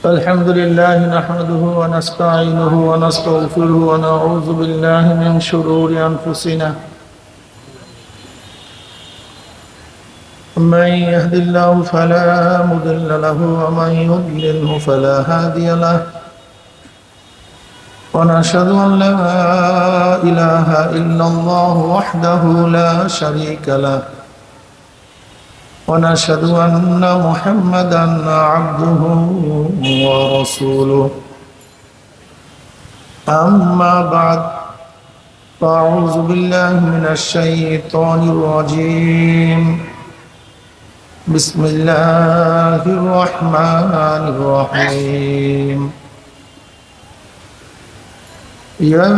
الحمد لله نحمده ونستعينه ونستغفره ونعوذ بالله من شرور أنفسنا من يهد الله فلا مضل له ومن يضلله فلا هادي له ونشهد أن لا إله إلا الله وحده لا شريك له ونشهد أن محمدا عبده ورسوله أما بعد فأعوذ بالله من الشيطان الرجيم بسم الله الرحمن الرحيم يا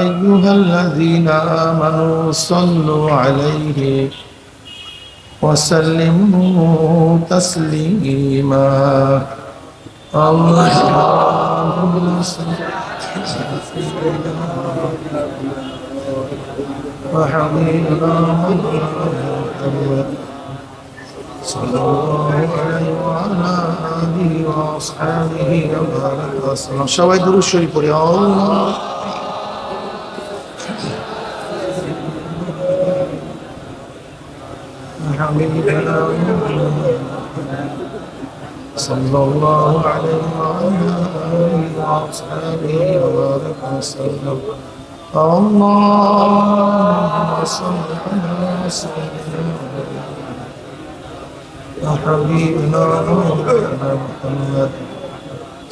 أيها الذين آمنوا صلوا عليه وسلموا تسليما اللهم صل وحبيبنا محمد صلى الله عليه وعلى آله وأصحابه وبارك وسلم সবাই দুরূদ শরীফ পড়ি আল্লাহ حبيبنا صلى الله عليه وعلى آله وأصحابه وبارك وسلم اللهم صل على سيدنا وحبيبنا محمد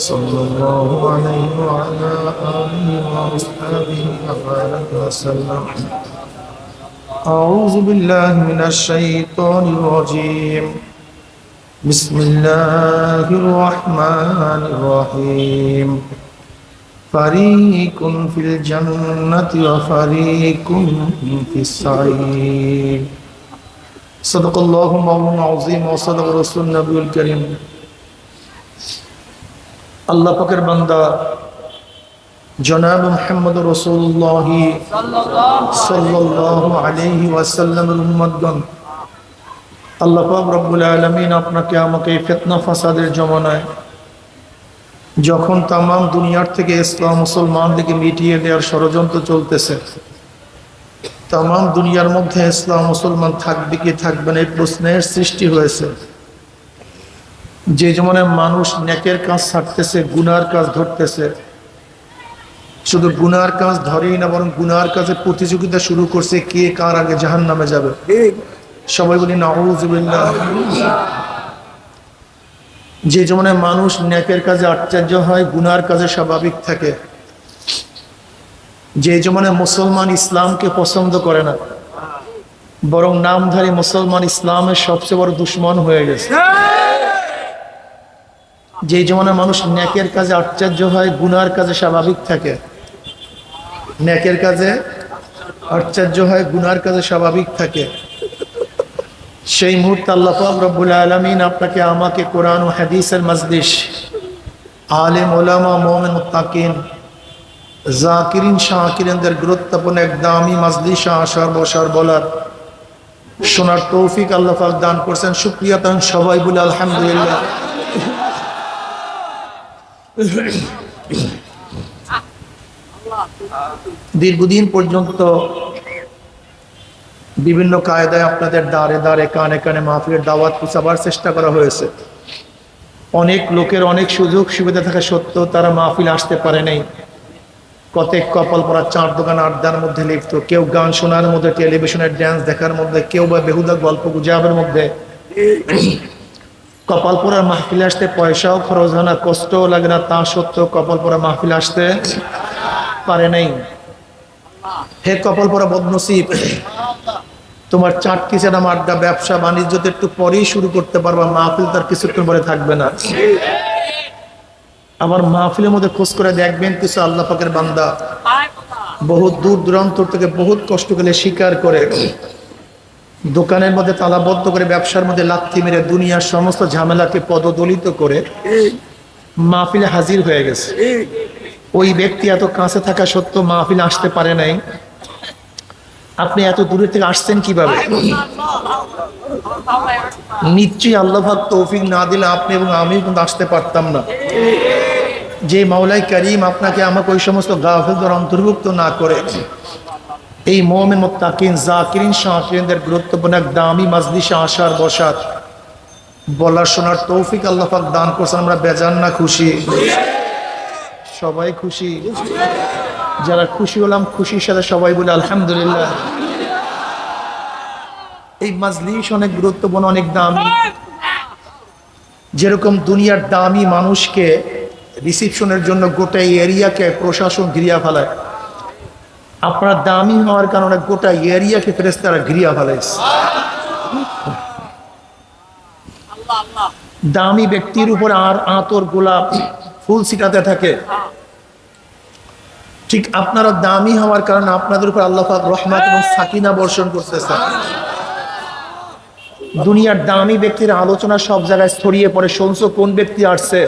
صلى الله عليه وعلى آله وأصحابه وبارك وسلم أعوذ بالله من الشيطان الرجيم بسم الله الرحمن الرحيم فريق في الجنة وفريق في السعير صدق الله مولانا العظيم وصدق رسول النبي الكريم الله পাকের বান্দা জনাব মুহাম্মদ রাসূলুল্লাহ সাল্লাল্লাহু আলাইহি ওয়াসাল্লামের উম্মতগণ, আল্লাহ পাক রব্বুল আলামিন আপনাকে আমাকে ফিতনা ফাসাদের জমানায় যখন তাম দুনিয়ার থেকে ইসলাম মুসলমানদেরকে মিটিয়ে দেওয়ার ষড়যন্ত্র চলতেছে, তাম দুনিয়ার মধ্যে ইসলাম মুসলমান থাকবে কি থাকবে না এই প্রশ্নের সৃষ্টি হয়েছে। যে জমানায় মানুষ নেকের কাজ ছাড়তেছে, গুনার কাজ ধরতেছে, শুধু গুনার কাজ ধরেই না বরং গুনার কাজে প্রতিযোগিতা শুরু করছে কে কার আগে জাহান্নামে যাবে। সবাই বলি নাউযুবিল্লাহ। যে জমানায় মানুষ নেকের কাজে আশ্চর্য হয়, গুনার কাজে স্বাভাবিক থাকে, যে জমানায় মুসলমান ইসলামকে পছন্দ করে না বরং নামধারী মুসলমান ইসলামের সবচেয়ে বড় দুশ্মন হয়ে গেছে। যে জমানায় মানুষ নেকের কাজে আশ্চর্য হয়, গুনার কাজে স্বাভাবিক থাকে, নেকের কাজে আশ্চর্য হয়, গুনার কাজে স্বাভাবিক থাকে, সেই মুহূর্তে আল্লাহ পাক রব্বুল আলামিন আপনাকে আমাকে কোরআন ও হাদিসের মজলিস, আলেম ওলামা মুমিন মুত্তাকিন জাকিরিন শাকিরিনদের গুরুত্বপূর্ণ এক দামি মজলিসে আসার বসার বলার শোনার তৌফিক আল্লাহ পাক দান করছেন। শুকরিয়া তান সবাই বলে আলহামদুলিল্লাহ। দীর্ঘদিন পর্যন্ত বিভিন্ন কায়দায় আপনাদের দ্বারে দ্বারে কানে কানে মাহফিলের দাওয়াত পৌঁছাবার চেষ্টা করা হয়েছে। অনেক লোকের অনেক সুযোগ সুবিধা থাকা সত্ত্বেও তারা মাহফিল আসতে পারে নাই। কতক কপাল পরা চার দোকান আড্ডার মধ্যে লিপ্ত, কেউ গান শোনার মধ্যে, টেলিভিশনের ড্যান্স দেখার মধ্যে, কেউ বা বেহুদা গল্প গুজবের মধ্যে। কপাল পোড়ার মাহফিলে আসতে পয়সাও খরচ হয় না, কষ্টও লাগে না, তা সত্ত্বেও কপাল পোড়া মাহফিলে আসতে পারে নাই। হে কপাল পোড়া বদনসিব, তোমার চারটি সেরাম আড্ডা ব্যবসা বাণিজ্য তো একটু পরেই শুরু করতে পারবা, মাহফিল তার কিছুক্ষণ পরে থাকবে না। আবার মাহফিলের মধ্যে খোঁজ করে দেখবেন কিছু আল্লাহ পাকের বান্দা বহুত দূর দূরান্ত থেকে বহুত কষ্ট করে স্বীকার করে দোকানের মধ্যে তালাবদ্ধ করে, ব্যবসার মধ্যে লাথি মেরে, দুনিয়ার সমস্ত ঝামেলাকে পদদলিত করে মাহফিলে হাজির হয়ে গেছে। ওই ব্যক্তি এত কাছে থাকা সত্ত্বেও মাহফিলে আসতে পারে নাই। আপনি এত দূরের থেকে আসছেন কিভাবে? নিশ্চয়ই আল্লাহ পাক তৌফিক না দিলে আপনি এবং আমি কিন্তু আসতে পারতাম না। যে মাওলাই করিম আপনাকে আমাকে ওই সমস্ত গাফিলদের অন্তর্ভুক্ত না করে এই মুমিন মুত্তাকিন জাকিরিন শাকিরিনদের গুরুত্বপূর্ণ এক দামি মাজলিসে আসার বসার বলার শোনার তৌফিক আল্লাহ পাক দান করছেন, আমরা বেজান না খুশি? সবাই খুশি? যারা খুশি হলাম খুশির সাথে সবাই বলে আলহামদুলিল্লাহ। এই মাজলিস অনেক গুরুত্বপূর্ণ, অনেক দামি। যেরকম দুনিয়ার দামি মানুষকে রিসিপশনের জন্য গোটা এরিয়াকে প্রশাসন ঘিরিয়া ফেলায়, আপনার দামি হওয়ার কারণে গোটা এরিয়াকে ফেরেশতারা ঘিরিয়া ফেলাইছে। দামি ব্যক্তির উপর আর আতর গোলাপ ফুল ছিটাতে থাকে, ঠিক আপনারা দামি হওয়ার কারণে আপনাদের উপর আল্লাহ পাক রহমত এবং সাকিনা বর্ষণ করতেছে। দুনিয়ার দামি ব্যক্তির আলোচনা সব জায়গায় ছড়িয়ে পড়ে, শুনছো কোন ব্যক্তি আসছে,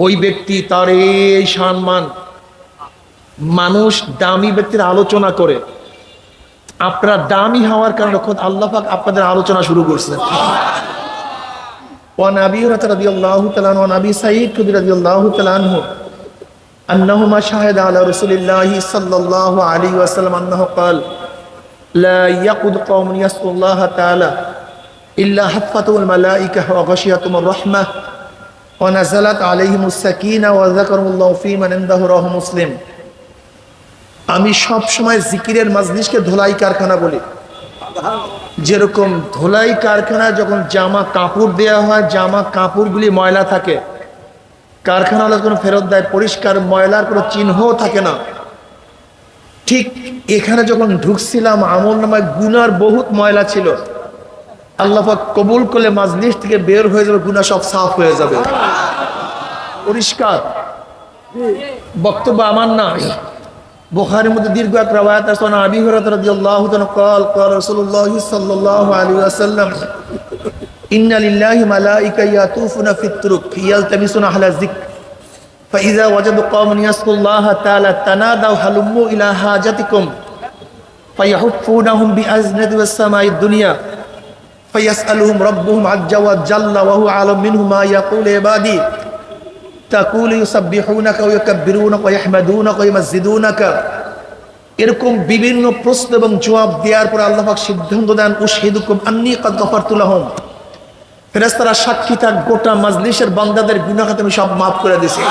ওই ব্যক্তি তার এই সম্মান, মানুষ দামি ব্যক্তির আলোচনা করে। আপনারা দামি হওয়ার কারণে খোদ আল্লাহ পাক আপনাদের আলোচনা শুরু করছে। ওয়ান আবি হুরায়রা রাদিয়াল্লাহু তাআলা ওয়ান আবি সাঈদ খুদরি রাদিয়াল্লাহু তাআলা আনহু আন্নাহুমা শাহাদা আলা রাসূলিল্লাহি সাল্লাল্লাহু আলাইহি ওয়াসাল্লাম আন্নাহু ক্বাল লা ইয়াকুদ কওমুন ইয়াসকুল্লাহ তাআলা ইল্লা হাফাতুল মালাইকা ওয়া গাশিয়াতুমুর রাহমাহ ওয়া নাযালাত আলাইহিমুস সাকিনা ওয়া যাকারুল্লাহু ফী মান ইনদাহু রাহু মুসলিম। আমি সব সময় জিকিরের মাজলিসকে ধোলাই কারখানা বলি। যেরকম ধোলাই কারখানায় যখন জামা কাপড় দেওয়া হয়, জামা কাপড়গুলি ময়লা থাকে, কারখানাওয়ালা যখন ফেরত দেয় পরিষ্কার, ময়লার কোনো চিহ্নও থাকে না। ঠিক এখানে যখন ঢুকছিলাম আমল নামায় গুনার বহুত ময়লা ছিল, আল্লাহ পাক কবুল করলে মাজলিস থেকে বের হয়ে যাবে, গুনাহ সব সাফ হয়ে যাবে, পরিষ্কার। বক্তব্য আমার না, বুখারীর মধ্যে দীর্ঘ এক রওয়ায়াত আছে, আবি হুরায়রা রাদিয়াল্লাহু তাআলা قال قال رسول الله صلى الله عليه وسلم ان لله ملائكه يطوفون في الطرق يلتمسون اهل الذكر فاذا وجدوا قوما يذكرون الله تعالى تنادوا هلموا الى حاجتكم فيحفونهم بأذنة السماء الدنيا فيسألهم ربهم عز وجل وهو أعلم منهم ما يقول عبادي تقول يسبحونك ويكبرونك ويحمدونك ويمجدونك। এরকম বিভিন্ন প্রশ্ন এবং জবাব দেওয়ার পর আল্লাহ পাক সিদ্ধান্ত দেন উশহিদুকুম আন্নী ক্বাদ গফারতু লাহুম, ফেরেশতারা সাক্ষী থাক গোটা মাজলিসের বান্দাদের গুনাহ আমি সব মাফ করে দিয়েছি।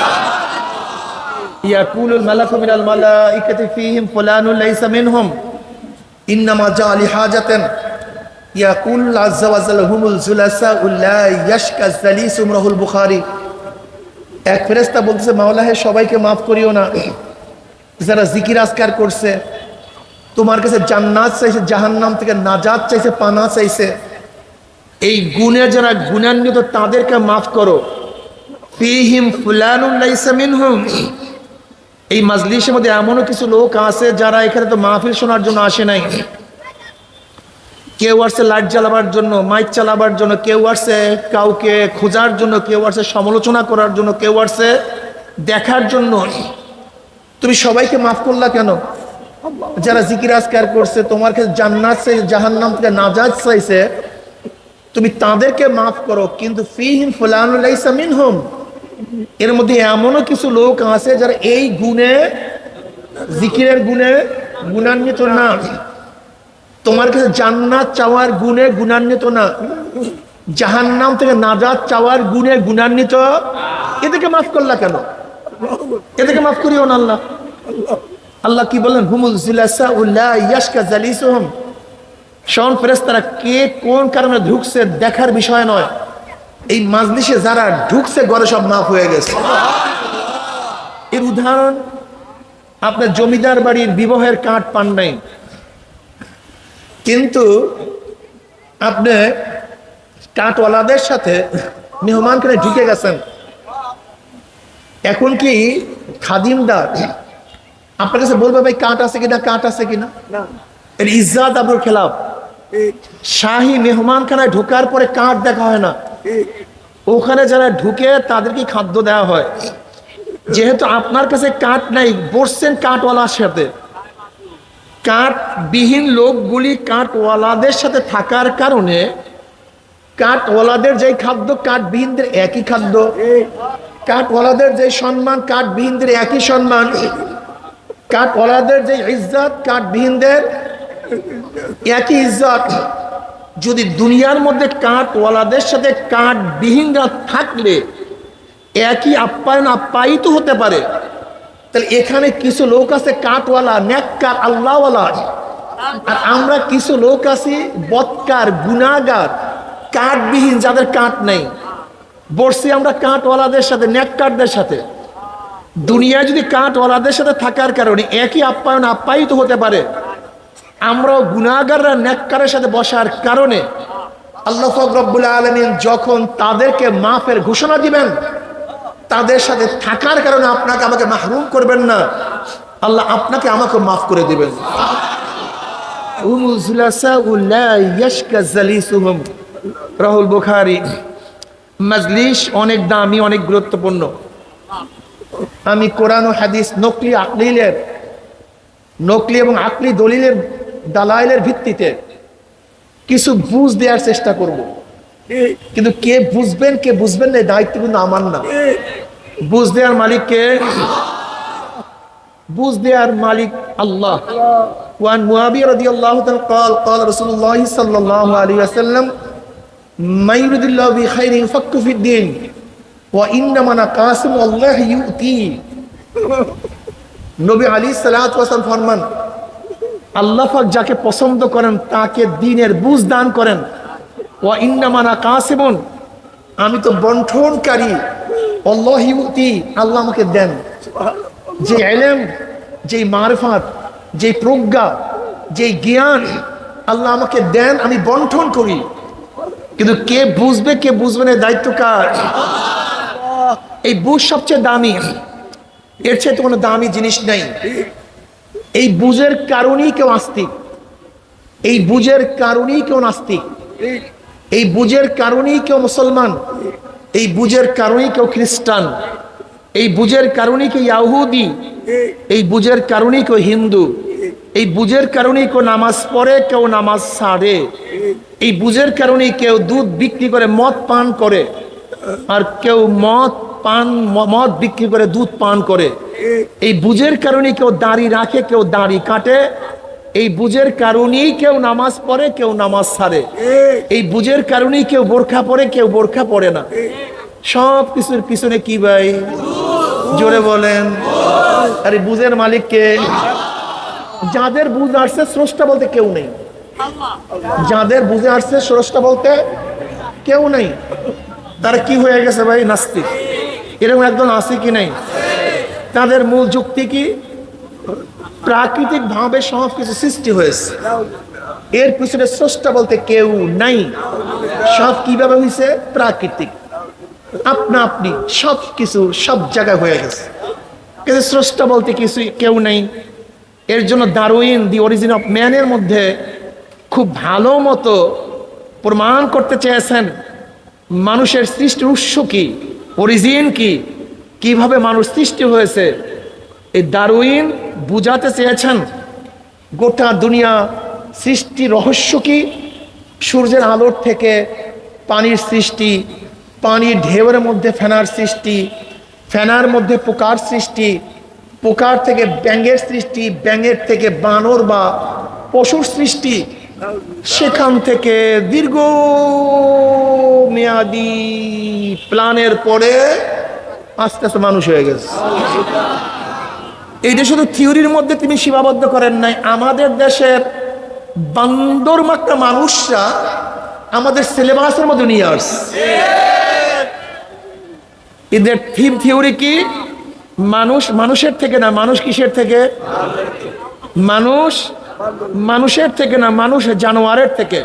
ইয়াকুলুল মালাকু মিনাল মালাইকাতি ফীহিম ফুলানুন লাইসা মিনহুম ইন্নামা জাআ লিহাজাতান ইয়াকুল আযজা ওয়া জাল্লা হুমুল জুলাসা লা ইয়াশকা জালিসুম রাহুল বুখারী। এক ফেরেশতা বলতেছে, মাওলা হে সবাইকে মাফ করিও না, যারা জিকির আজকার করছে, তোমার কাছে জান্নাত চাইছে, জাহান্নাম থেকে নাজাত চাইছে, পানা চাইছে, এই গুণে যারা গুণান্বিত তাদেরকে মাফ করো। ফীহিম ফুলানুন লাইসা মিনহুম, এই মাজলিসের মধ্যে এমনও কিছু লোক আছে যারা এখানে তো মাহফিল শোনার জন্য আসে নাই, কেউ আসছে লাইট জ্বালাবার জন্য, মাইক চালাবার জন্য, কেউ আসছে কাউকে খোঁজার জন্য, কেউ আসছে সমালোচনা করার জন্য, কেউ আসছে দেখার জন্য। তুমি সবাইকে মাফ করলা কেন? যারা জিকির আজকার করছে, তোমার কাছে জান্নাত চাইছে, জাহান্নাম থেকে নাজাত চাইছে, তুমি তাদেরকে মাফ করো। কিন্তু ফীহিম ফুলানুন লাইসা মিনহুম, এর মধ্যে এমনও কিছু লোক আছে যারা এই গুণে, জিকিরের গুণে গুণান্বিত না, তোমার কাছে জান্নাত চাওয়ার গুণে গুণান্বিত না, জাহান্নাম থেকে নাজাত চাওয়ার গুণে গুণান্বিত, এদেরকে মাফ করলা কেন? এদেরকে মাফ করিও না। আল্লাহ আল্লাহ কি বলেন? হুমুল জুলাসা লা ইয়াশকা জালিসুহুম। শোন ফেরেশতারা কে কোন কারণে ঢুকছে দেখার বিষয় নয়, এই মাজলিসে যারা ঢুকছে ঘরে সব মাফ হয়ে গেছে। এর উদাহরণ, আপনার জমিদার বাড়ির বিবাহের কার্ড পান নাই, কিন্তু আপনি কার্ডওয়ালাদের সাথে মেহমান করে ঢুকে গেছেন। এখন কি খাদিমদার আপনার কাছে বলবে ভাই কার্ড আছে কিনা, কার্ড আছে কিনা? এর ইজ্জত আবরুর খেলাফ। শাহী মেহমানখানায় ঢোকার পরে কার্ড দেখা হয় না, ওখানে যারা ঢুকে তাদেরকে খাদ্য দেওয়া হয়। যেহেতু আপনার কাছে কার্ড নাই, বসছেন কার্ডওয়ালার সাথে, কাঠবিহীন লোকগুলি কাঠওয়ালাদের সাথে থাকার কারণে কাঠওয়ালাদের যে খাদ্য কাঠবিহীনদের একই খাদ্য, কাঠওয়ালাদের যে সম্মান কাঠবিহীনদের একই সম্মান, কাঠওয়ালাদের যে ইজ্জত কাঠবিহীনদের একই ইজ্জত। যদি দুনিয়ার মধ্যে কাঠওয়ালাদের সাথে কাঠবিহীনরা থাকলে একই আপ্যায়ন আপ্যায়িত হতে পারে, তাহলে এখানে কিছু লোক আছে কাঠওয়ালা, নেককার, আল্লাহওয়ালা, আর আমরা কিছু লোক আছি বদকার, গুনাহগার, কাঠবিহীন, যাদের কাঠ নেই। বসছি আমরা কাঠওয়ালাদের সাথে, নেককারদের সাথে। দুনিয়ায় যদি কাঠওয়ালাদের সাথে থাকার কারণে একই আপ্যায়ন আপ্যায়িত হতে পারে, আমরাও গুনাহগাররা নেককারের সাথে বসার কারণে আল্লাহ পাক রব্বুল আলামিন যখন তাদেরকে মাফের ঘোষণা দিবেন, তাদের সাথে থাকার কারণে আপনাকে আমাকে মাহরুম করবেন না, আল্লাহ আপনাকে আমাকে মাফ করে দিবেন। রাহুল বুখারী। মজলিস অনেক দামি, অনেক গুরুত্বপূর্ণ। আমি কোরআন ও হাদিস নকলি এবং আকলি দলিলের দালাইলের ভিত্তিতে কিছু বুঝ দেওয়ার চেষ্টা করব, কিন্তু কে বুঝবেন কে বুঝবেন না দায়িত্ব কিন্তু আমার না। বুঝ দেওয়ার মালিক কে? বুঝ দেওয়ার মালিক আল্লাহ। ওয়ান মুআবিয়া রাদিয়াল্লাহু তাআলা قال قال رسول الله صلى الله عليه وسلم ما يريد الله بخير يفقهه في الدين وانما انا قاسم والله يؤتي। নবী আলাইহিস সালাতু ওয়াস সালাম ফরমান, আল্লাহ পাক যাকে পছন্দ করেন তাকে দ্বীনের বুঝ দান করেন। ওয়া ইন্নামা আনা কাসিমুন, আমি তো বন্টনকারী। আল্লাহ ইউতি, আল্লাহ আমাকে দেন। যে ইলম, যে মারিফাত, যে প্রজ্ঞা, যে জ্ঞান আল্লাহ আমাকে দেন, আমি বন্টন করি। কিন্তু কে বুঝবে কে বুঝবে না দায়িত্ব কার? এই বুঝ সবচেয়ে দামি, এর চেয়ে তো কোনো দামি জিনিস নেই। এই বুঝের কারণেই কেউ আস্তিক, এই বুঝের কারণেই কেউ নাস্তিক, এই বুঝের কারণেই কেউ মুসলমান, এই বুঝের কারণেই কেউ খ্রিস্টান, এই বুঝের কারণেই কেউ ইহুদি, এই বুঝের কারণেই কেউ হিন্দু, এই বুঝের কারণেই কেউ নামাজ পড়ে, কেউ নামাজ ছাড়ে, এই বুঝের কারণেই কেউ দুধ বিক্রি করে মদ পান করে, আর কেউ মদ বিক্রি করে দুধ পান করে। এই বুঝের কারণে কেউ দাড়ি রাখে, কেউ দাড়ি কাটে। এই বুঝের কারণেই কেউ নামাজ পড়ে, কেউ নামাজ ছাড়ে। এই বুঝের কারণেই কেউ বোরখা পরে, কেউ বোরখা পরে না। সব কিছুর পিছনে কি ভাই? জোরে বলেন। আরে বুঝের মালিক কে? যাদের বুঝ আসছে স্রষ্টা বলতে কেউ নেই, যাদের বুঝে আসছে স্রষ্টা বলতে কেউ নেই, তারা কি হয়ে গেছে ভাই? নাস্তিক। এরকম একদম আছে কি নাই? তাদের মূল যুক্তি কি? প্রাকৃতিক ভাবে সব কিছু সৃষ্টি হয়েছে, এর পিছনে স্রষ্টা বলতে কেউ নাই। সব কিভাবে হয়েছে? প্রাকৃতিক, আপনা আপনি সব কিছু সব জায়গায় হয়ে গেছে, কিন্তু স্রষ্টা বলতে কিছু কেউ নাই। এর জন্য ডারউইন দি অরিজিন অফ ম্যানের মধ্যে খুব ভালো মতো প্রমাণ করতে চেয়েছেন মানুষের সৃষ্টির উৎস কি, অরিজিন কি, কিভাবে মানুষ সৃষ্টি হয়েছে। এই ডারউইন বুঝাতে চেয়েছেন গোটা দুনিয়া সৃষ্টি রহস্য কি। সূর্যের আলোর থেকে পানির সৃষ্টি, পানির ঢেউয়ের মধ্যে ফেনার সৃষ্টি, ফেনার মধ্যে পোকার সৃষ্টি, পোকার থেকে ব্যাঙের সৃষ্টি, ব্যাঙের থেকে বানর বা পশুর সৃষ্টি, সেখান থেকে দীর্ঘ মেয়াদি প্ল্যানের পরে আস্তে আস্তে মানুষ হয়ে গেছে। এইটা শুধু থিওরির মধ্যে তিনি সীমাবদ্ধ করেন নাই। আমাদের দেশের বান্দর মার্কা মানুষরা আমাদের সিলেবাসের মধ্যে নিয়ে আসছে। এদের থিওরি কি? মানুষ মানুষের থেকে না, মানুষ কিসের থেকে? মানুষ মানুষের থেকে না, মানুষ জানোয়ারের থেকে।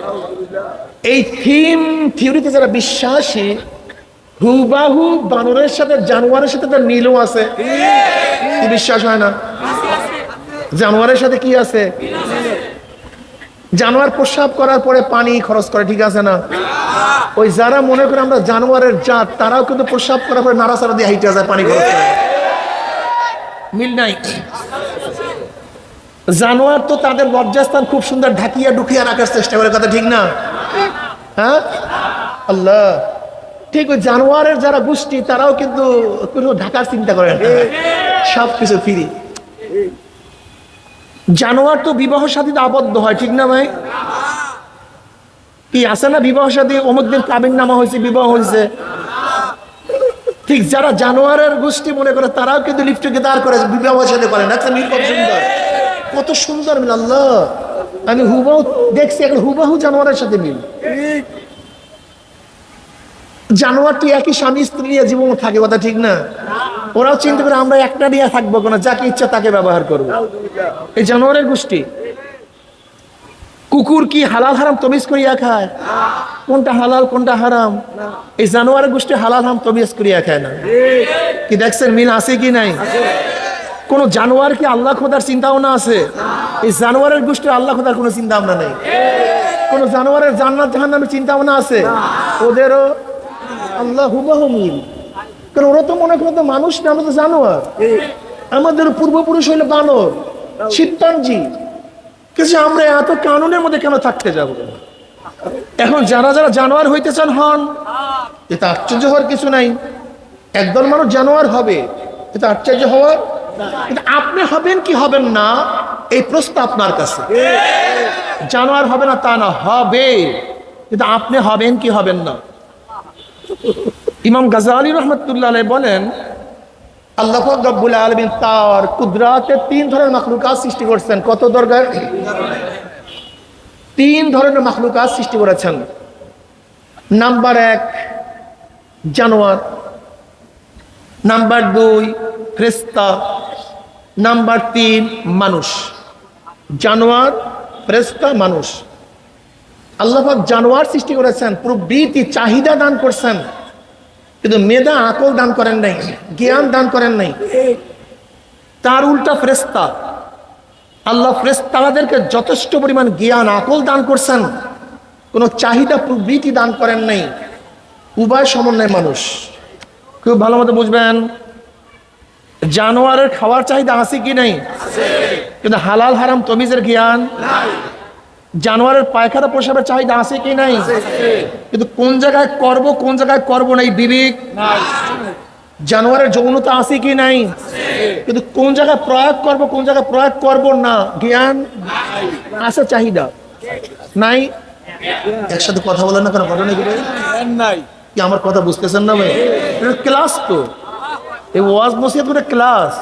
এই থিওরিতে যারা বিশ্বাসী, হুবাহু বানরের সাথে জানোয়ারের সাথে তার মিলও আছে। কি বিশ্বাস হয় না? জানোয়ারের সাথে কি আছে? জানোয়ার প্রস্রাব করার পরে পানি খরচ করে, ঠিক আছে না? ওই যারা মনে করে আমরা জানোয়ারের জাত, তারাও কিন্তু প্রস্রাব করার পরে নাড়াচাড়া দিয়ে হাইটে যায়, পানি খরচ করে। মিল নাই। জানোয়ার তো তাদের লজ্জাস্থান খুব সুন্দর ঢাকিয়া ঢুকিয়া রাখার চেষ্টা করে, কথা ঠিক না? হ্যাঁ, আল্লাহ, ঠিক ওই জানোয়ারের যারা গোষ্ঠী তারাও কিন্তু কোনো ঢাকার চিন্তা করে না, সব কিছু ফ্রি। জানোয়ার তো বিবাহ সাথীতে আবদ্ধ হয়, ঠিক না ভাই? কি আছে না বিবাহ সাথী, অমুক দিন কাবিন নামা হয়েছে, বিবাহ হয়েছে। ঠিক যারা জানোয়ারের গোষ্ঠী মনে করে তারাও কিন্তু লিফটকে দাঁড় করে বিবাহ সাথে করে না। একটা মিল কত সুন্দর, কত সুন্দর মিল। আল্লাহ, আমি হুবাহু দেখছি, এখন হুবাহু জানোয়ারের সাথে মিল। জানোয়ার তো একই স্বামী স্ত্রী নিয়ে জীবন থাকে, কথা ঠিক না? ওরাও চিন্তা করে আমরা একটা নিয়ে থাকবো, কোনো যাকে ইচ্ছা তাকে ব্যবহার করবো। এই জানোয়ারের গোষ্ঠী। কুকুর কি হালাল হারাম তমিজ করিয়া খায়? কোনটা হালাল কোনটা হারাম এই জানোয়ারের গোষ্ঠী হালাল হারাম তমিজ করিয়া খায় না। কি দেখছেন মিল আছে কি নাই? কোন জানোয়ার কি আল্লাহ খোদার চিন্তা ভাবনা আছে? এই জানোয়ারের গোষ্ঠী আল্লাহ খোদার কোনো চিন্তা ভাবনা নেই। কোন জানোয়ারের জান্নাত জাহান্নামের চিন্তা ভাবনা আছে? ওদেরও আল্লাহ হুবাহু মিল। কারণ ওরা তো মনে করতো মানুষ না, আমরা তো জানোয়ার। আমাদের পূর্বপুরুষ হইলো বানর, শিম্পাঞ্জি। কিন্তু আমরা এত কানুনের মধ্যে কেন থাকতে যাব? এখন যারা যারা জানোয়ার হইতে চান হন, এটা আশ্চর্য হওয়ার কিছু নাই। একদল মানুষ জানোয়ার হবে, এটা আশ্চর্য হওয়ার। কিন্তু আপনি হবেন কি হবেন না এই প্রশ্ন আপনার কাছে। জানোয়ার হবে না তা না, হবে, কিন্তু আপনি হবেন কি হবেন না। ইমাম গাজালি রহমতুল্লাহ আলাইহি বলেন, আল্লাহ পাক রব্বুল আলামিন তার কুদরাতে 3 ধরনের মাখলুকাত সৃষ্টি করেছেন। কত দরকার? 3 ধরনের মাখলুকাত সৃষ্টি করেছেন। নাম্বার 1 জানোয়ার, নাম্বার 2 ফেরেশতা, নাম্বার 3 মানুষ। জানোয়ার, ফেরেশতা, মানুষ। আল্লাহ পাক জানোয়ার সৃষ্টি করেছেন, প্রবৃত্তি চাহিদা দান করছেন, কিন্তু মেধা আকল দান করেন নাই, জ্ঞান দান করেন নাই। তার উল্টা ফেরেশতা, আল্লাহ ফেরেশতাদেরকে যথেষ্ট পরিমাণ জ্ঞান আকল দান করছেন, কোনো চাহিদা প্রবৃত্তি দান করেন নাই। উভয় সমন্বয় মানুষ। খুব ভালো মতো বুঝবেন, জানোয়ারের খাওয়ার চাহিদা আছে কি নাই? কিন্তু হালাল হারাম তমিজের জ্ঞান নাই। জানোয়ারের পায়খানা প্রসাবের চাহিদা আছে কি নাই? কিন্তু কোন জায়গায় করব কোন জায়গায় করব না এই বিবেক নাই। জানোয়ারের যৌনতা আছে কি নাই? কিন্তু কোন জায়গায় প্রয়োগ করব কোন জায়গায় প্রয়োগ করব না জ্ঞান আছে, চাহিদা নাই। একসাথে কথা বলেন না কেন? ঘটনা কি নাই? কি আমার কথা বুঝতেছেন না ভাই? ক্লাস তো, এই ওয়াজ নসিহত করে ক্লাস।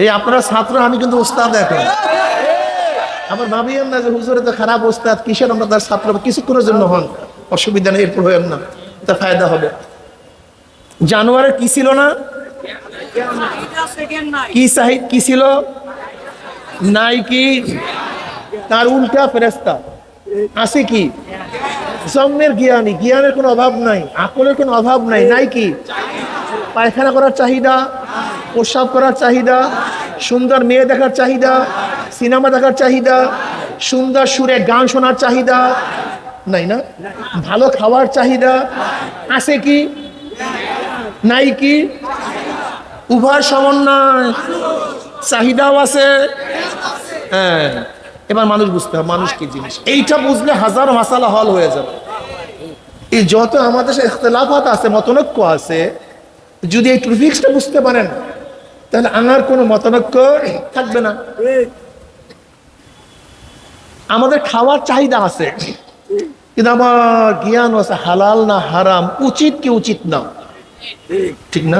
এই আপনারা ছাত্র, আমি কিন্তু ওস্তাদ। এখন আমার ভাবিয়েন না যে হুজুরে তো খারাপ ওস্তাদ, কিসের আমরা তার ছাত্র। কিছুক্ষণের জন্য হন, অসুবিধা নেই, এরপর হইেন না, তা ফায়দা হবে। জানোয়ারের কি ছিল না? কি ছিল? নাই কি? তার উল্টা ফেরেশতা আছে কি? জন্মের জ্ঞানী, জ্ঞানের কোনো অভাব নাই, আকলের কোনো অভাব নাই। নাই কি? পায়খানা করার চাহিদা, প্রস্রাব করার চাহিদা, সুন্দর মেয়ে দেখার চাহিদা, সিনেমা দেখার চাহিদা, সুন্দর সুরে গান শোনার চাহিদা নাই না? ভালো খাওয়ার চাহিদা আছে কি? নাই কি? উভয় সমন্বয়, চাহিদাও আছে। হ্যাঁ, এবার মানুষ বুঝতে হবে মানুষ কি জিনিস। এইটা বুঝলে হাজার মাসালা হল হয়ে যাবে। এই যত আমাদের ইখতিলাফাত আছে, মতনৈক্য আছে, যদি এই ট্রিক্সটা বুঝতে পারেন তাহলে আমার কোনো মতনৈক্য থাকবে না। আমাদের খাওয়ার চাহিদা আছে, কিন্তু আমার জ্ঞান আছে হালাল না হারাম, উচিত কি উচিত না, ঠিক না?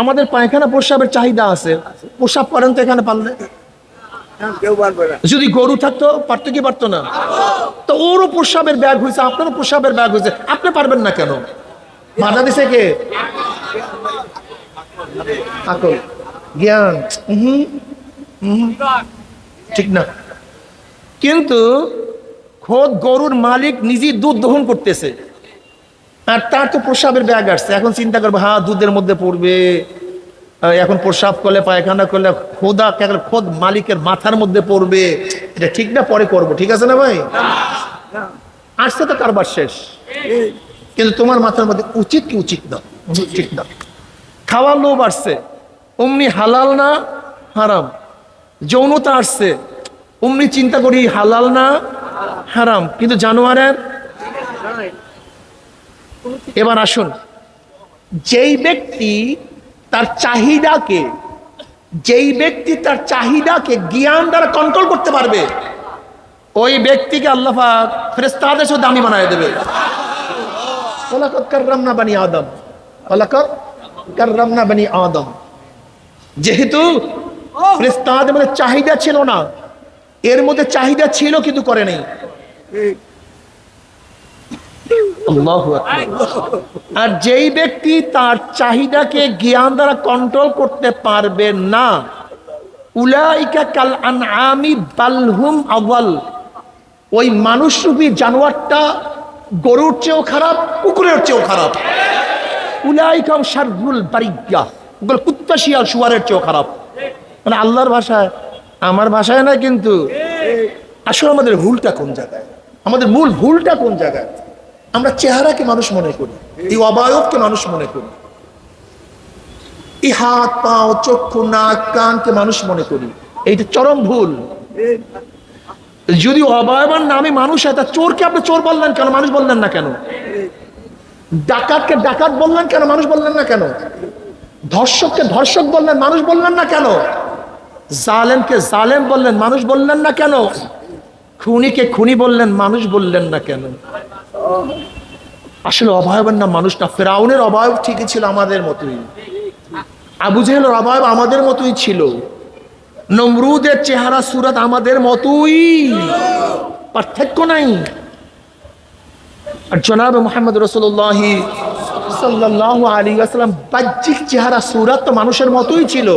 আমাদের পায়খানা প্রস্রাবের চাহিদা আছে, প্রস্রাব করেন তো এখানে পারলে? যদি গরু থাকতো পারতো কি পারতো না? তো ওরও প্রস্রাবের ব্যাগ হয়েছে, আপনারও প্রস্রাবের ব্যাগ হয়েছে, আপনি পারবেন না কেন? বাধা দিছে কে? আকল, জ্ঞান, ঠিক না? কিন্তু খোদ গরুর মালিক নিজেই দুধ দহন করতেছে, আর তার তো প্রস্রাবের ব্যাগ আসছে। এখন চিন্তা করবো, হ্যাঁ দুধের মধ্যে পড়বে, এখন প্রস্রাব করলে পায়খানা করলে খোদ মালিকের মাথার মধ্যে পড়বে, এটা ঠিক না? পরে করবো, ঠিক আছে না ভাই? আসছে তো কারবার শেষ। কিন্তু তোমার মাথার মধ্যে উচিত কি উচিত না, ঠিক না? খাওয়ার লোভ আসছে, অমনি হালাল না হারাম, যৌনতা আসছে, অমনি চিন্তা করি হালাল না হারাম, কিন্তু জানোয়ারের। এবার আসুন, যেই ব্যক্তি তার চাহিদাকে জ্ঞান দ্বারা কন্ট্রোল করতে পারবে, ওই ব্যক্তিকে আল্লাহ পাক ফেরেশতাদের সাথে দামি বানায় দেবে। ওয়ালাকাদ কাররামনা বানি আদম, ওয়ালাকাদ কাররামনা বানি আদম। যেহেতু ফেরেশতাদের মধ্যে চাহিদা ছিল না, এর মধ্যে চাহিদা ছিল কিন্তু করে নাই। আল্লাহু আকবার। আর যেই ব্যক্তি তার চাহিদাকে জ্ঞান দ্বারা কন্ট্রোল করতে পারবে না, উলাইকা কাল আনআমি বালহুম আওয়াল, ওই মানুষরূপী জানোয়ারটা গরুর চেয়েও খারাপ, কুকুরের চেয়েও খারাপ। উলাইকা শাররুল বারিয়া, কুত্তা শিয়াল শুয়ারের চেয়েও খারাপ। মানে আল্লাহর ভাষায়, আমার ভাষায় না কিন্তু। আসলে আমাদের ভুলটা কোন জায়গায়, আমাদের মূল ভুলটা কোন জায়গায়? আমরা চেহারাকে মানুষ মনে করি, এই অবয়বকে মানুষ মনে করি, এই হাত পাও চক্ষু নাক কানকে মানুষ মনে করি। এইটা চরম ভুল। যদি অবয়বের নামে মানুষ হয়, তা চোরকে আপনি চোর বললেন কেন, মানুষ বললেন না কেন? ডাকাতকে ডাকাত বললেন কেন, মানুষ বললেন না কেন? ধর্ষককে ধর্ষক বললেন, মানুষ বললেন না কেন? জালেমকে জালেম বললেন, মানুষ বললেন না কেন? খুনিকে খুনি বললেন, মানুষ বললেন না কেন? আসলে অবয়বের নাম মানুষ না। ফেরাউনের অবয়ব ঠিকই ছিল আমাদের মতোই, আবু জেহেলের অবয়ব আমাদের মতোই ছিল, নমরুদের চেহারা সুরত আমাদের মতোই, পার্থক্য নাই। আর জনাব মুহাম্মদ রাসূলুল্লাহ সাল্লাল্লাহু আলাইহি ওয়াসাল্লাম বাহ্যিক চেহারা সুরত তো মানুষের মতোই ছিল।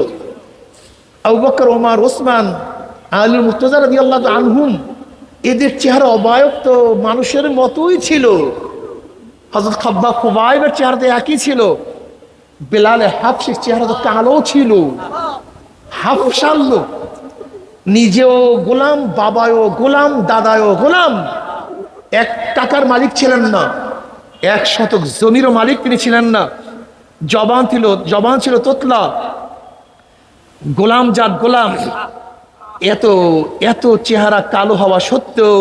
আবু বকর, ওমর, ওসমান, আলী মুর্তজা রাদিয়াল্লাহু আনহুম, এদের চেহারা অবয়ব তো মানুষের মতোই ছিল। হযরত খাব্বাব খুবাইবের চেহারা তো একই ছিল। বেলাল হাবশির চেহারা তো কালো ছিল, হাফসাল লোক, নিজেও গোলাম, বাবাও গোলাম, দাদাও গোলাম। 1 টাকার মালিক ছিলেন না, 1 শতক জমিরও মালিক তিনি ছিলেন না। জবান ছিল তোতলা, গোলাম জাত গোলাম। এত এত চেহারা কালো হওয়া সত্ত্বেও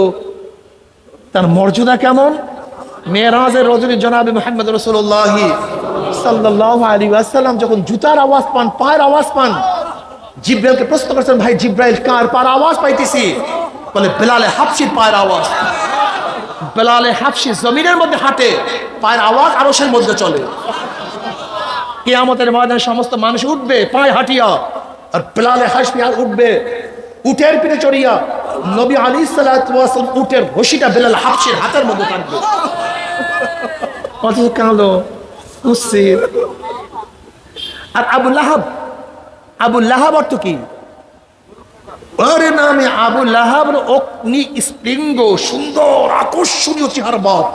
তার মর্যাদা কেমন? মেরাজের রজনী জনাবে মুহাম্মদ রাসূলুল্লাহ সাল্লাল্লাহু আলাইহি ওয়াসাল্লাম যখন জুতার আওয়াজ পান, পায়ের আওয়াজ পান, জিব্রাইলকে প্রশ্ন করেছেন, ভাই জিব্রাইল, কার পায়ের আওয়াজ পাইতেছি? বলে বেলালে হাবশির পায়ের আওয়াজ। বেলালে হাবশি জমিনের মধ্যে হাঁটে, পায়ের আওয়াজ আরশের মধ্যে চলে। কিয়ামতের ময়দানে সমস্ত মানুষ উঠবে পায়ে হাঁটিয়া, আর বেলালে হাবশি উঠবে উটের পিঠে চড়িয়া। নবী আলাইহিস সালাতু ওয়াস সালাম উটের রশিটা বেলাল হাবশির হাতের মধ্যে থাকবে। কত কালো কুসির। আর আবু লাহাব অর্থ কি? ওর নামে আবু লাহাব, অগ্নি স্পৃঙ্গ, সুন্দর আকর্ষণীয় চেহারা বাপ।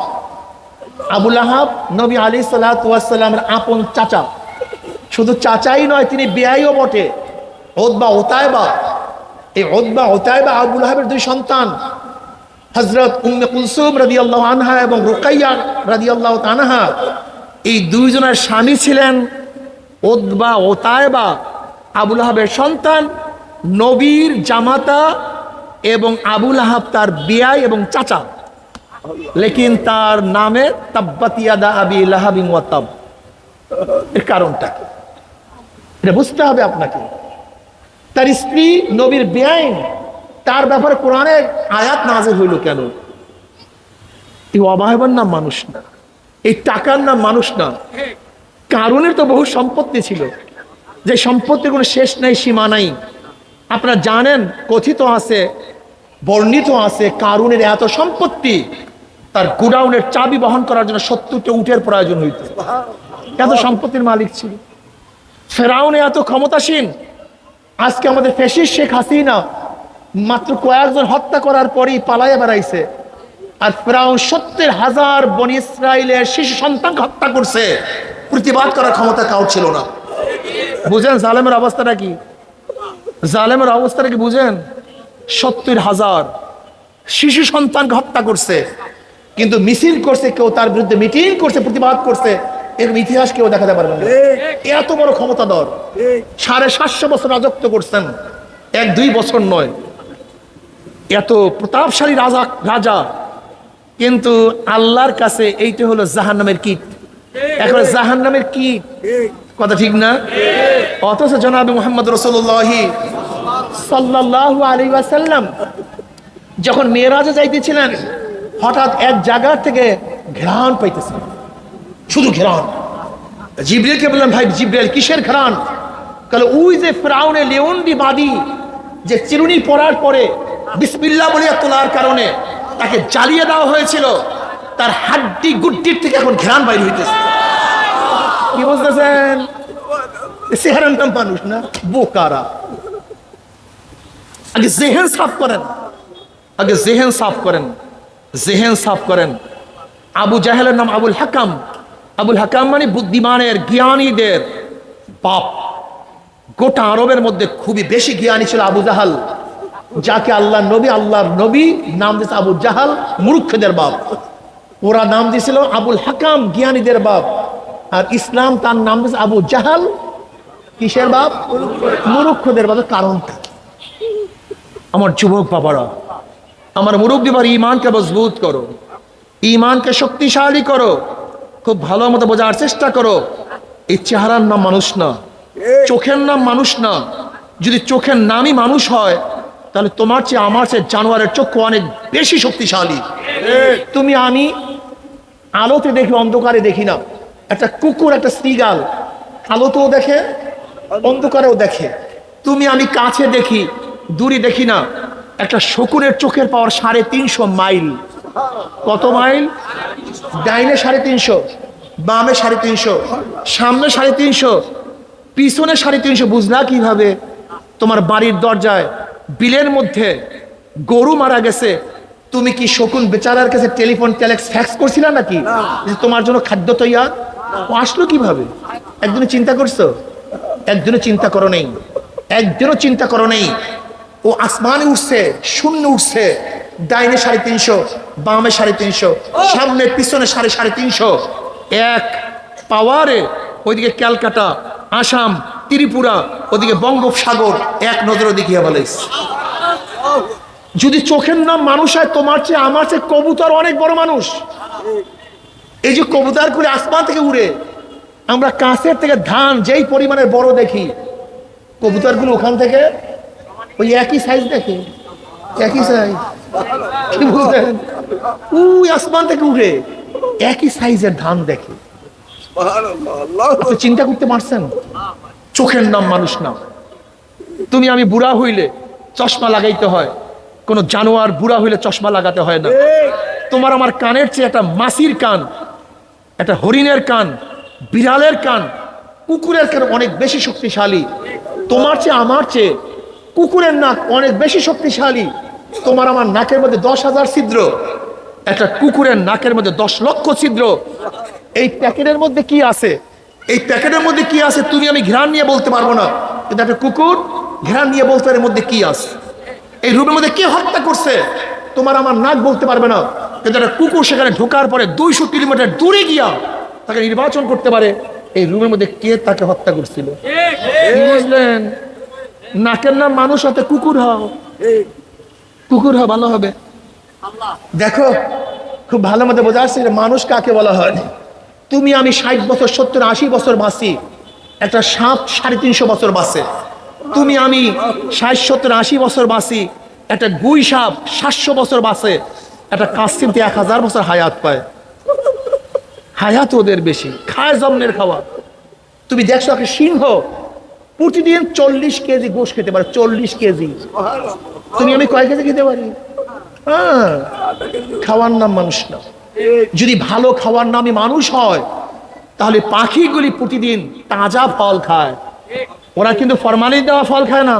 আবু লাহাব নবী আলাইহিস সালাতু ওয়াস সালামের আপন চাচা, শুধু চাচাই নয়, তিনি বিয়াইও বটে। উতবা উতাইবা, এই উতবা উতাইবা আবু লাহাবের 2 সন্তান, হযরত উম্মে কুলসুম রাদিয়াল্লাহু আনহা এবং রুকাইয়া রাদিয়াল্লাহু আনহা। এই 2 জনের স্বামী ছিলেন উতবা উতাইবা, আবু লাহাবের সন্তান, নবীর জামাতা, এবং আবু লাহাব তার বিয়াই এবং চাচা। লেকিন তার নামে তাব্বাত ইয়াদা আবি লাহাবিন ওয়া তাব। এর কারণটা কি এটা বুঝতে হবে আপনাকে। তার স্ত্রী নবীর বেআইন, তার ব্যাপারে কোরআনের আয়াত নাযিল হইল কেন? এই অবয়বের নাম মানুষ না, এই টাকার নাম মানুষ না। কারুনের তো বহু সম্পত্তি ছিল, যে সম্পত্তির কোনো শেষ নাই, সীমা নাই। আপনারা জানেন, কথিত আছে, বর্ণিত আছে, কারুনের এত সম্পত্তি, তার গোডাউনের চাবি বহন করার জন্য 70টা উটের প্রয়োজন হইত। এত সম্পত্তির মালিক ছিল। ফেরাউন এত ক্ষমতাসীন। আজকে আমাদের ফ্যাসিস্ট শেখ হাসিনা মাত্র কয়েকজন হত্যা করার পরই পালাইয়া বেড়াইছে। আর ফেরাউন 70,000 বনি ইসরাইলের শিশু সন্তান হত্যা করছে। প্রতিবাদ করার ক্ষমতা কাউর ছিল না। বুঝেন জালেমের অবস্থাটা কি? জালেমের অবস্থাটা কি বুঝেন? 70,000 শিশু সন্তানকে হত্যা করছে, কিন্তু মিছিল করছে কেউ, তার বিরুদ্ধে মিটিং করছে, প্রতিবাদ করছে, এরকম ইতিহাস কেউ দেখাতে পারবে না। এত বড় ক্ষমতাধর, 750 বছর রাজত্ব করছেন। 1-2 বছর নয়, এত প্রতাপশালী রাজা, কিন্তু আল্লাহর কাছে এইটা হলো জাহান্নামের কীট। এখন জাহান্নামের কীট, কথা ঠিক না? অথচ জনাবে মুহাম্মদ রাসূলুল্লাহ সাল্লাল্লাহু আলাইহি ওয়াসাল্লাম যখন মেরাজে যাইতেছিলেন, হঠাৎ এক জায়গা থেকে ঘ্রাণ পাইতেছেন, শুধু ঘ্রাণ। জিবরিলকে বললেন, ভাই জিবরিল, কিসের ঘ্রাণ? কারণ ওই যে ফিরআউনের লিওন্ডি বাদী যে চিরুনি পরার পরে বিসমিল্লাহ বলিয়া তোলার কারণে তাকে জ্বালিয়ে দেওয়া হয়েছিল, তার হাড্ডি গুড্ডির থেকে এখন ঘ্রাণ বাইরে হইতেছে। কি বুঝতেছেন? চেহারার নাম মানুষ না, বোকারা। আগে জেহেন সাফ করেন, আগে জেহেন সাফ করেন, জেহেন সাফ করেন। আবু জাহেলের নাম আবুল হাকাম। আবুল হাকাম মানে বুদ্ধিমানের, জ্ঞানীদের বাপ। গোটা আরবের মধ্যে খুবই বেশি জ্ঞানী ছিল আবু জাহাল, যাকে আল্লাহর নবী নাম দিয়েছে আবু জাহাল, মূর্খদের বাপ। ওরা নাম দিয়েছিল আবুল হাকাম, জ্ঞানীদের বাপ। আর ইসলাম তার নাম দিয়েছে আবু জাহাল, কিসের বাপ? মূর্খদের বাপ। কারণটা, আমার যুবক বাবারা, আমার মুরব্বী বাবা, ইমানকে মজবুত করো, ইমানকে শক্তিশালী করো, খুব ভালো মতো বোঝার চেষ্টা করো। এই চেহারার নাম মানুষ না, চোখের নাম মানুষ না। যদি চোখের নামই মানুষ হয়, তাহলে তোমার চেয়ে আমার চেয়ে জানোয়ারের চক্ষু অনেক বেশি শক্তিশালী। তুমি আমি আলোতে দেখি, অন্ধকারে দেখি না। একটা কুকুর, একটা শ্রীগাল আলোতেও দেখে, অন্ধকারেও দেখে। তুমি আমি কাছে দেখি, দূরে দেখি না। একটা শকুনের চোখের পাওয়ার 350 মাইল। কত মাইল? ডাইনে 350, বামে 350, সামনে 350, পিছনে 350। বুঝলা কিভাবে? তোমার বাড়ির দরজায় বিলের মধ্যে গরু মারা গেছে, তুমি কি শকুন বেচারার কাছে টেলিফোন, টেলেক্স, ফ্যাক্স করছিলা নাকি তোমার জন্য খাদ্য তৈয়ার? ও আসলো কিভাবে? একদিনও চিন্তা করছো? একদিনও চিন্তা করো নেই, একদিনও চিন্তা করো নেই। ও আসমানে উঠছে, শূন্য উঠছে, ডাইনে 350, বামে 350, সামনে পিছনে 350, এক পাওয়ারে। ওইদিকে ক্যালকাটা, আসাম, ত্রিপুরা, ওদিকে বঙ্গোপসাগর এক নজরে দেখিয়ে বলেছে। যদি চোখের নাম মানুষ হয়, তোমার চেয়ে আমার চেয়ে কবুতর অনেক বড় মানুষ। এই যে কবুতর করে আসমান থেকে উড়ে, আমরা কাছের থেকে ধান যেই পরিমাণের বড় দেখি, কবুতরগুলো ওখান থেকে ওই একই সাইজ দেখে, একই সাইজ। কি বুঝলেন? ওই আসমান থেকে উড়ে একই সাইজের ধান দেখে। আপনি চিন্তা করতে পারছেন? চোখের নাম মানুষ না। তুমি আমি বুড়া হইলে চশমা লাগাইতে হয়, কোন জানোয়ার বুড়া হইলে চশমা লাগাতে হয় না। তোমার আমার কানের চেয়ে একটা মাছির কান, একটা হরিণের কান, বিড়ালের কান, কুকুরের কান অনেক বেশি শক্তিশালী। তোমার চেয়ে আমার চেয়ে কুকুরের নাক অনেক বেশি শক্তিশালী। তোমার আমার নাকের মধ্যে 10,000 ছিদ্র, একটা কুকুরের নাকের মধ্যে 10 লক্ষ ছিদ্র। এই প্যাকেটের মধ্যে কি আছে? এই প্যাকেটের মধ্যে কি আছে তুমি আমি ঘ্রাণ নিয়ে বলতে পারবো না, কিন্তু একটা কুকুর ঘ্রাণ নিয়ে বলতে পারে এর মধ্যে কি আছে। এই রুমের মধ্যে কে হত্যা করছে তোমার আমার নাক বলতে পারবে না, কিন্তু একটা কুকুর সেখানে ঢোকার পরে 200 কিলোমিটার দূরে গিয়া তাকে নির্বাচন করতে পারে এই রুমের মধ্যে কে তাকে হত্যা করছিল। বুঝলেন? নাকের নাম মানুষ হতে কুকুর হও, কুকুর হও, ভালো হবে। দেখো খুব ভালো মতো বোঝা যাচ্ছে মানুষ কাকে বলা হয়। তুমি আমি 60 বছর, 70, 80 বছর বাঁচি, একটা সাপ 350 বছর বাঁচে। তুমি আমি 60, 70, 80 বছর বাঁচি, একটা গুই সাপ 700 বছর বাঁচে। একটা কাসিম 1000 বছর হায়াত পায়। হায়াত ওদের বেশি, খায় জন্মের খাওয়া। তুমি দেখছো একটা সিংহ প্রতিদিন 40 কেজি গোশ খেতে পারে, 40 কেজি। তুমি আমি কয় কেজি খেতে পারি? হ্যাঁ, খাওয়ার নাম মানুষ না। যদি ভালো খাওয়ার নামই মানুষ হয়, তাহলে পাখিগুলি প্রতিদিন তাজা ফল খায়। ওরা কিন্তু ফরমালিন দেওয়া ফল খায় না,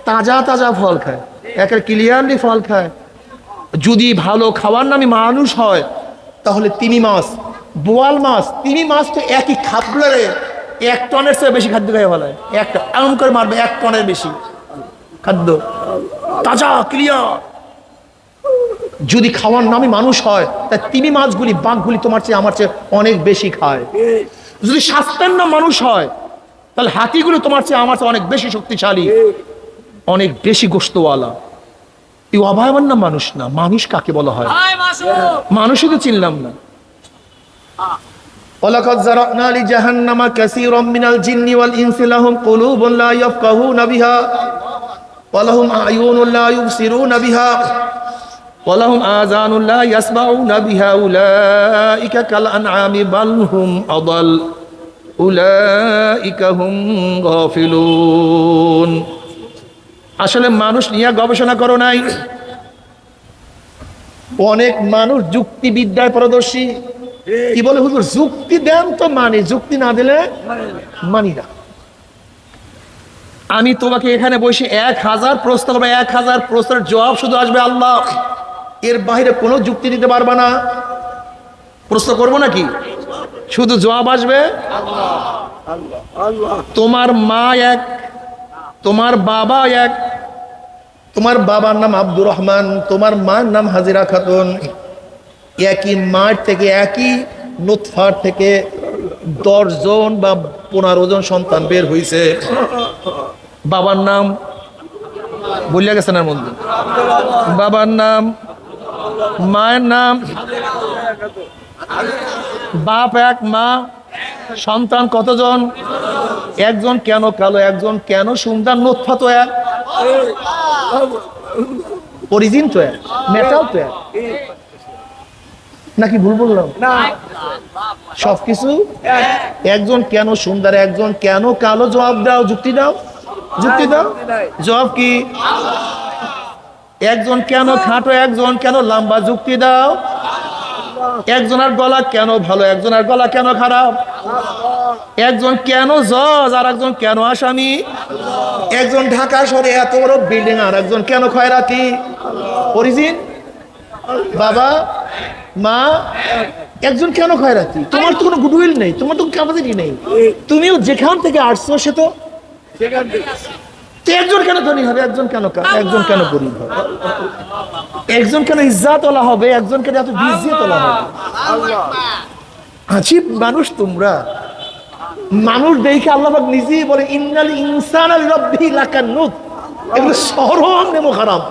তাজা তাজা ফল খায়, একের ক্লিয়ারলি ফল খায়। যদি ভালো খাওয়ার নামই মানুষ হয়, তাহলে তিমি মাছ, বোয়াল মাছ, তিমি মাছ তো একই খাবলারে 1 টনের চেয়ে বেশি খাদ্য খাই বলা হয়। একটা এমন করে মারবে 1 টনের বেশি খাদ্য, তাজা ক্লিয়ার। যদি খাওয়ার নামই মানুষ হয়, তা তিমি মাছগুলি, বাঘগুলি তোমার চেয়ে আমার চেয়ে অনেক বেশি খায়। যদি স্বাস্থ্যের নাম মানুষ হয়, তাহলে হাতিগুলো তোমার চেয়ে আমার চেয়ে অনেক বেশি শক্তিশালী, অনেক বেশি গোশতওয়ালা। এই অভাবন না মানুষ না, মানুষ কাকে বলা হয়? মানুষই তো চিনলাম না। ওয়ালাকাদ যারানা লিজাহান্নামা কাসীরাম মিনাল জিন্নি ওয়াল ইনসি লাহুম কুলুবুন লা ইয়াফকাহুনা বিহা ওয়া লাহুম আ'য়ুনুন লা ইউবসিরুনা বিহা ওয়া লাহুম আযানুন লা ইয়াসমাউনা বিহা উলাইকা কাল আনআমি বাল হুম আদাল উলাইকা হুম গাফিলুন। আসলে মানুষ নিয়ে গবেষণা করো নাই। অনেক মানুষ যুক্তিবিদ্যায় পারদর্শী। কি বলে হুজুর, যুক্তি দেন তো মানি, যুক্তি না দিলে মানি না। আমি তোমাকে এখানে বসে 1000 প্রশ্ন করবো, 1000 প্রশ্নের জবাব শুধু আসবে আল্লাহ, এর বাইরে কোনো যুক্তি দিতে পারবা না। প্রশ্ন করবো নাকি, শুধু জবাব আসবে আল্লাহ। তোমার মা এক, তোমার বাবা এক। তোমার বাবার নাম আব্দুর রহমান, তোমার মার নাম হাজিরা খাতুন। একই মার থেকে, একই নুতফার থেকে 10 জন বা 15 জন সন্তান বের হয়েছে। বাবার নাম বলিয়া গেছেন এর মধ্যে, বাবার নাম, মায়ের নাম, বাপ এক, মা, সন্তান কতজন? একজন। কেন কালো, একজন কেন সুন্দর? নুতফা তো এক, অরিজিন তো এক, মেটাল তো এক, নাকি ভুল বললাম? সবকিছু একজন কেন সুন্দর, একজন কেন কালো? জবাব দাও, যুক্তি দাও, যুক্তি দাও। জবাব কি? একজন কেন খাটো, একজন কেন লম্বা? যুক্তি দাও। একজনের গলা কেন ভালো, একজনের গলা কেন খারাপ? একজন কেন জজ আর একজন কেন আসামি? একজন ঢাকা শহরে এত বড় বিল্ডিং আর একজন কেন খয়রাতি? অরিজিন বাবা মা, একজন কেন খয়রাতি? তোমার তো কোনো গুডউইল নেই, তোমার তো ক্যাপাসিটি নেই। তুমিও যেখান থেকে আসছো সে তো একজন কেন ধনী হবে, একজন কেন গরিব হবে, একজন কেন ইজ্জাতওয়ালা হবে, একজন কেন এত বিজ্জিতওয়ালা হবে? আজীব মানুষ তোমরা। মানুষ দেখে আল্লাহ পাক নিজেই বলে ইন্নাল ইনসানা লিরাব্বিহি লাকানুত। এগুলো চরম নেমো খারাপ,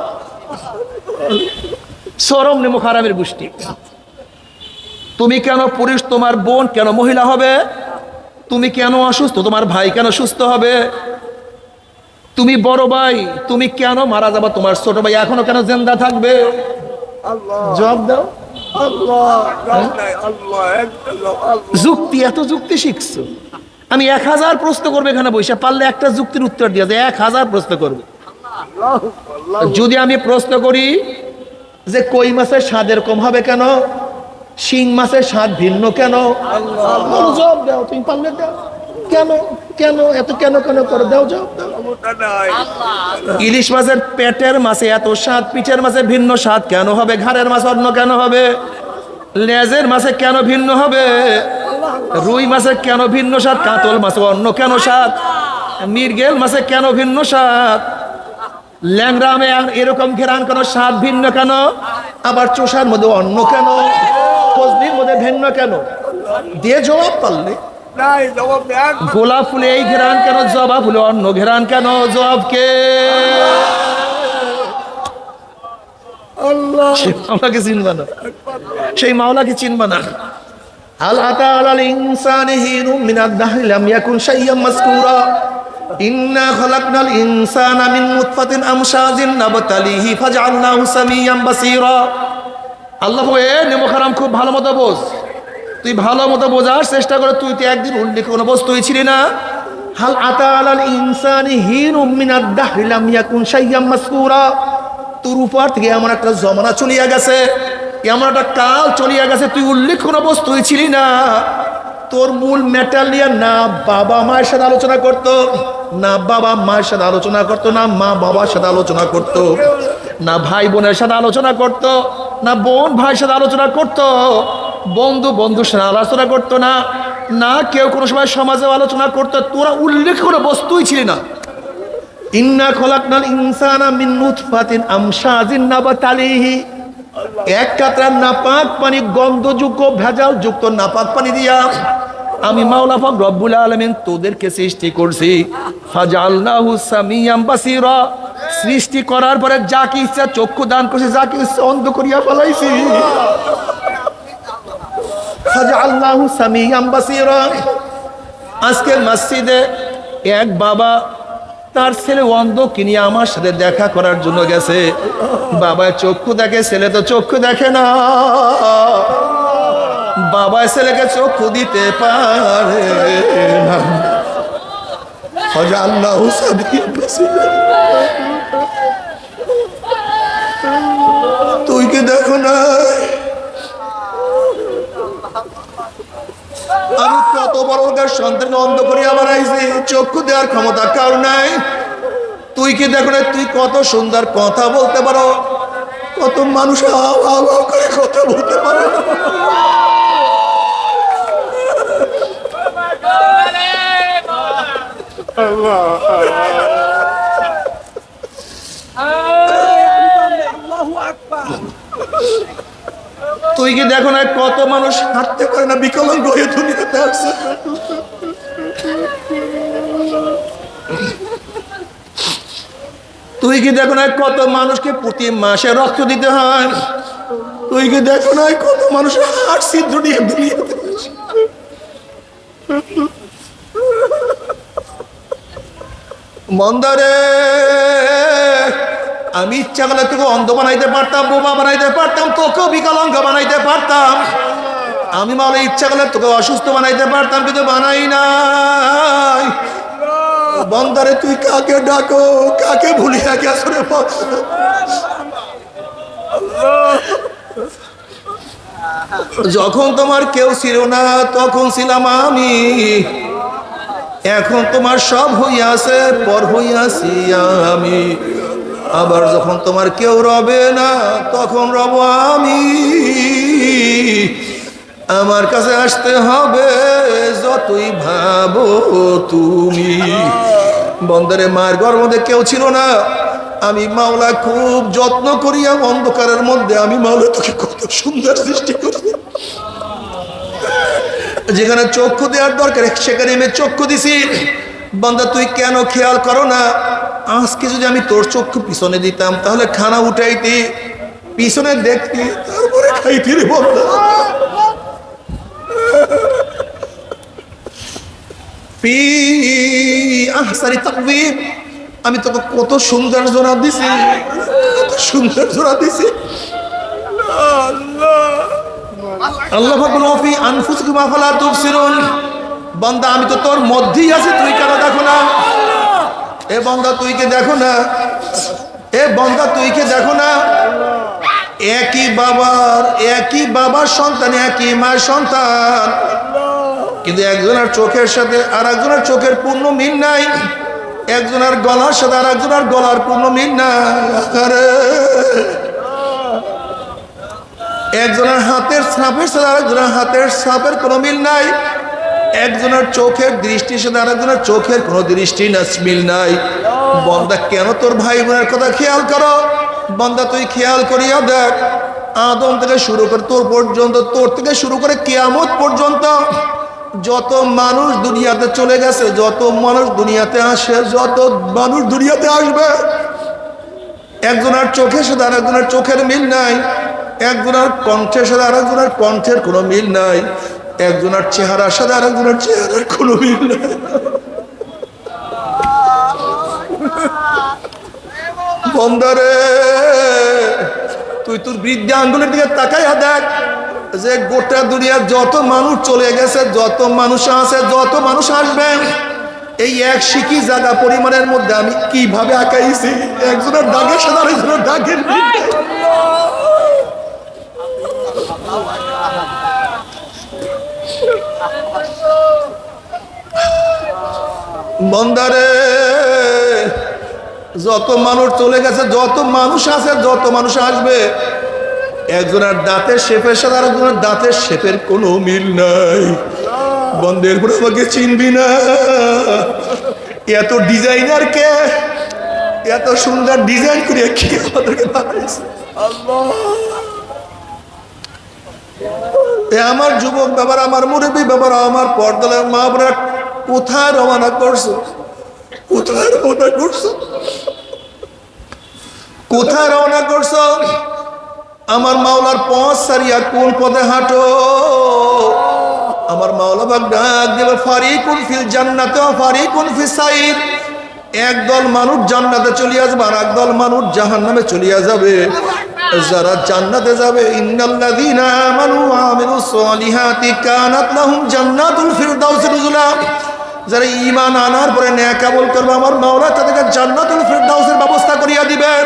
চরম নেমো খারাপের গোষ্ঠী। তুমি কেন পুরুষ, তোমার বোন কেন মহিলা হবে? তুমি কেন অসুস্থ, তোমার ভাই কেন সুস্থ হবে? তুমি বড় ভাই, তুমি কেন মারা যাবা, তোমার ছোট ভাই এখনো কেন জিন্দা থাকবে? জবাব দাও। যুক্তি, এত যুক্তি শিখছো। আমি 1000 প্রশ্ন করবো এখানে বসে, পারলে একটা যুক্তির উত্তর দিয়ে 1000 প্রশ্ন করবো। যদি আমি প্রশ্ন করি যে কই মাছের স্বাদ এরকম হবে কেন, শিং মাছের স্বাদ ভিন্ন কেন, জবাব দাও। তুমি পারলে দাও। কেন কেন এত কেন কেন করে দাও, জবাব দাও। ইলিশ মাছের পেটের মাছে এত স্বাদ, পিঠের মাছে ভিন্ন স্বাদ কেন হবে? ঘাড়ের মাছ অন্য কেন হবে? লেজের মাছে কেন ভিন্ন হবে? রুই মাছে কেন ভিন্ন স্বাদ? কাতল মাছে অন্য কেন স্বাদ? মৃগেল মাছে কেন ভিন্ন স্বাদ? ল্যাংড়ামে এরকম ঘেরান কেন, স্বাদ ভিন্ন কেন? আবার চোষার মধ্যে অন্য কেন, ফজলির মধ্যে ভিন্ন কেন? দিয়ে জবাব পারলে। গোলাপ ফুলে এই ঘেরান কেন, জবা ফুলে অন্য ঘেরান কেন? জবাব কে? মাওলাকে চিনবা না, সেই মাওলাকে চিনবা না। হাল আতা আলাল ইনসানি হিনুম মিনাদ দাহরি লাম ইয়াকুন শাইয়্যাম মাযকুরা ইন্না খালাকনাল ইনসানা মিন নুতফাতিন আমশাজিন নাবতালিহি ফাজআলনাহু সামিয়্যাম বাসীরা। আল্লাহ এ নেমো খারাম খুব ভালো মতো বোঝ, তুই ভালো মতো বোঝার চেষ্টা করে। তুই তো একদিন উল্লেখ কোনো বস্তুই ছিলি না। হাল আতা আলাল ইনসানি হিনুম মিনাদ দাহরি লাম ইয়াকুন শাইয়্যাম মাযকুরা। তোর উপর থেকে এমন একটা জমানা চলিয়া গেছে, এমন একটা কাল চলিয়া গেছে, তুই উল্লেখ কোনো বস্তুই ছিলি না। তোর মূল মেটাল নিয়ে না বাবা মায়ের সাথে আলোচনা করতো, না বাবা মায়ের সাথে আলোচনা করতো, না মা বাবার সাথে আলোচনা করতো, না ভাই বোনের সাথে আলোচনা করতো, না বোন ভাইয়ের সাথে আলোচনা করতো, বন্ধু বন্ধুর সাথে আলোচনা করতো না, না কেউ কোনো সময় সমাজে আলোচনা করতো। তোরা উল্লেখ কোনো বস্তুই ছিলি না। ইন্না খলাকনাল ইনসানা মিন নুতফাতিন আমশাজিন নাবতালিহি। এক কাতরা নাপাক পানি, গন্ধযুক্ত ভেজাল যুক্ত নাপাক পানি দিয়া আমি মাওলা পাক রব্বুল আলামিন তোদেরকে সৃষ্টি করছি। ফাজআলনাহু সামিয়্যাম বাসীরা, সৃষ্টি করার পরে যাকে ইচ্ছা চক্ষু দান করছে, যাকে ইচ্ছা অন্ধ করিয়া ফেলাইছি। ফাজআলনাহু সামিআন বাসীরা। আজকে মসজিদে এক বাবা তার ছেলে অন্ধ কিনিয়ে আমার সাথে দেখা করার জন্য গেছে। বাবা চক্ষু দেখে, ছেলে তো চক্ষু দেখে না। বাবা ছেলেকে চক্ষু দিতে পারে না। ফাজআলনাহু সামিআন বাসীরা। তুই কি দেখো না আমি কত বড় সন্তান অন্ধ করিয়া বানাইছি, চক্ষু দেওয়ার ক্ষমতা কার নাই? তুই কি দেখো না তুই কত সুন্দর কথা বলতে পারো, কত মানুষ করে কথা বলতে পারো। তুই কি দেখো না কত মানুষ হাঁটতে পারে না, বিকলাঙ্গ হয়ে দুনিয়াতে আসছে। তুই কি দেখো না কত মানুষকে প্রতি মাসে রক্ত দিতে হয়। তুই কি দেখো না কত মানুষ হার্ট ছিদ্র নিয়ে দুনিয়াতে আসে। মন্দারে আমি ইচ্ছা করলে তোকে অন্ধ বানাইতে পারতাম, বোমা বানাইতে পারতাম, তোকেও বিকলাঙ্গ বানাইতে পারতাম। আমি মাওলা ইচ্ছা করলে তোকে অসুস্থ বানাইতে পারতাম, কিন্তু বানাই নাই। বন্দারে তুই কাকে ডাকো, কাকে ভুলিয়া গেছ রে? যখন তোমার কেউ ছিল না তখন ছিলাম আমি। এখন তোমার সব হইয়াছে, পর হইয়াছি আমি। আবার যখন তোমার কেউ রবে না তখন রব আমি। আমার কাছে আসতে হবে যতই ভাবো তুমি। বন্দরে মায়ের গর্ভের মধ্যে কেউ ছিল না, আমি মাওলা খুব যত্ন করিয়া অন্ধকারের মধ্যে আমি মাওলা তোকে কত সুন্দর সৃষ্টি করছি। যেখানে চক্ষু দেওয়ার দরকার সেখানে আমি চক্ষু দিছি। বান্দা তুই কেন খেয়াল করো না? আজকে যদি আমি তোর চক্ষু পিছনে দিতাম তাহলে খানা উঠাইতি, পিছনে দেখতি, তারপরে খাইতি রে বান্দা। ফি আহসানি তাকবীর, আমি তোকে কত সুন্দর জোড়া দিছি, কত সুন্দর জোড়া দিছি। আল্লাহ বলেন ফি আনফুসিকুম আফালা তুবসিরুন। বান্দা আমি তো তোর মধ্যেই আছি, তুই কেন দেখো না? এ বান্দা তুই কে দেখো না? এ বান্দা তুই কে দেখো না? একই বাবার সন্তান, একই মায়ের সন্তান, কিন্তু একজনের চোখের সাথে আর একজনের চোখের পূর্ণ মিল নাই। একজনের গলার সাথে আর একজনের গলার পূর্ণ মিল নাই। একজনের হাতের ছাপের সাথে আরেকজনের হাতের ছাপের কোনো মিল নাই। একজনের চোখের দৃষ্টির সাথে আরেকজনের চোখের কোনো দৃষ্টি না, মিল নাই। বান্দা কেন তোর ভাই বোনের কথা খেয়াল করো? বান্দা তুই খেয়াল করিয়া দেখ, আদম থেকে শুরু করে তোর পর্যন্ত, তোর থেকে শুরু করে কিয়ামত পর্যন্ত যত মানুষ দুনিয়াতে চলে গেছে, যত মানুষ দুনিয়াতে আসে, যত মানুষ দুনিয়াতে আসবে, একজনের চোখের সাথে আরেকজনের চোখের মিল নাই। একজনের কণ্ঠের সাথে আরেকজনের কণ্ঠের কোনো মিল নাই। একজনের চেহারার সাথে আরেকজনের চেহারার কোনো মিল নাই। বন্দারে তুই তোর বৃদ্ধি আঙ্গুলের দিকে তাকাইয়া দেখ, যে গোটা দুনিয়ার যত মানুষ চলে গেছে, যত মানুষ আছে, যত মানুষ আসবেন, এই এক সিকি জায়গা পরিমাণের মধ্যে আমি কিভাবে আঁকাইছি। একজনের দাগের সাথে আরেকজনের দাগের মিল নাই। বন্দারে যত মানুষ চলে গেছে, যত মানুষ আছে, যত মানুষ আসবে, একজনের দাঁতের শেপের সাথে আরেকজনের দাঁতের শেপের কোনো মিল নাই। বন্ধের পরে আমাকে চিনবি না। এত ডিজাইনার কে? এত সুন্দর ডিজাইন করে কি আমাদেরকে বানাইছে আল্লাহ। আমার যুবক বাবার, আমার মুরব্বী বাবার, আমার পর্দার মা বোনেরা কোথায় রওনা করছো? কোথায় রওনা করছো? কোথায় রওনা করছো? আমার মাওলার পথ সারিয়া কোন পথে হাঁটো? আমার মাওলা পাক ডাক দেবে, ফারিকুন ফিল জান্নাতে ওয়া ফারিকুন ফিস সাইর। একদল মানুষ জান্নাতে চলে আসবে আর একদল মানুষ জাহান্নামে চলে যাবে। যারা জান্নাতে যাবে, ইন্নাল্লাযীনা আমানু ওয়া আমিলুস সলিহাতি কানাত লাহুম জান্নাতুল ফিরদাউস নুজুলা। যারা ঈমান আনার পরে নেক আমল করবে, আমার মাওলা তাদেরকে জান্নাতুল ফিরদাউসের ব্যবস্থা করিয়া দিবেন।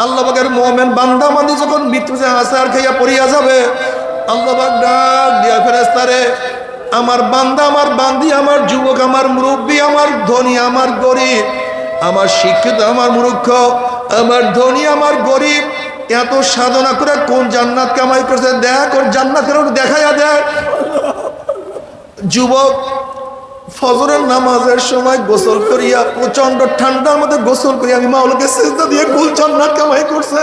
আল্লাহ পাকের মুমিন বান্দা বান্দি যখন মৃত্যুতে আসার খাইয়া পড়িয়া যাবে, আল্লাহ পাক ডাক দিয়া ফেরেশতারে, আমার বান্দা, আমার বান্দি, আমার যুবক, আমার মুরব্বী, আমার ধনী, আমার গরিব, আমার শিক্ষিত, আমার মূর্খ, আমার ধনী, আমার গরিব, এত সাধনা করে কোন জান্নাত কামাই করছে দেখ, ওর জান্নাতের দেখাইয়া দেখ। যুবক ফজরের নামাজের সময় গোসল করিয়া, প্রচন্ড ঠান্ডার মধ্যে গোসল করিয়া আমি মাওলাকে সিজদা দিয়ে কোন জান্নাত কামাই করছে।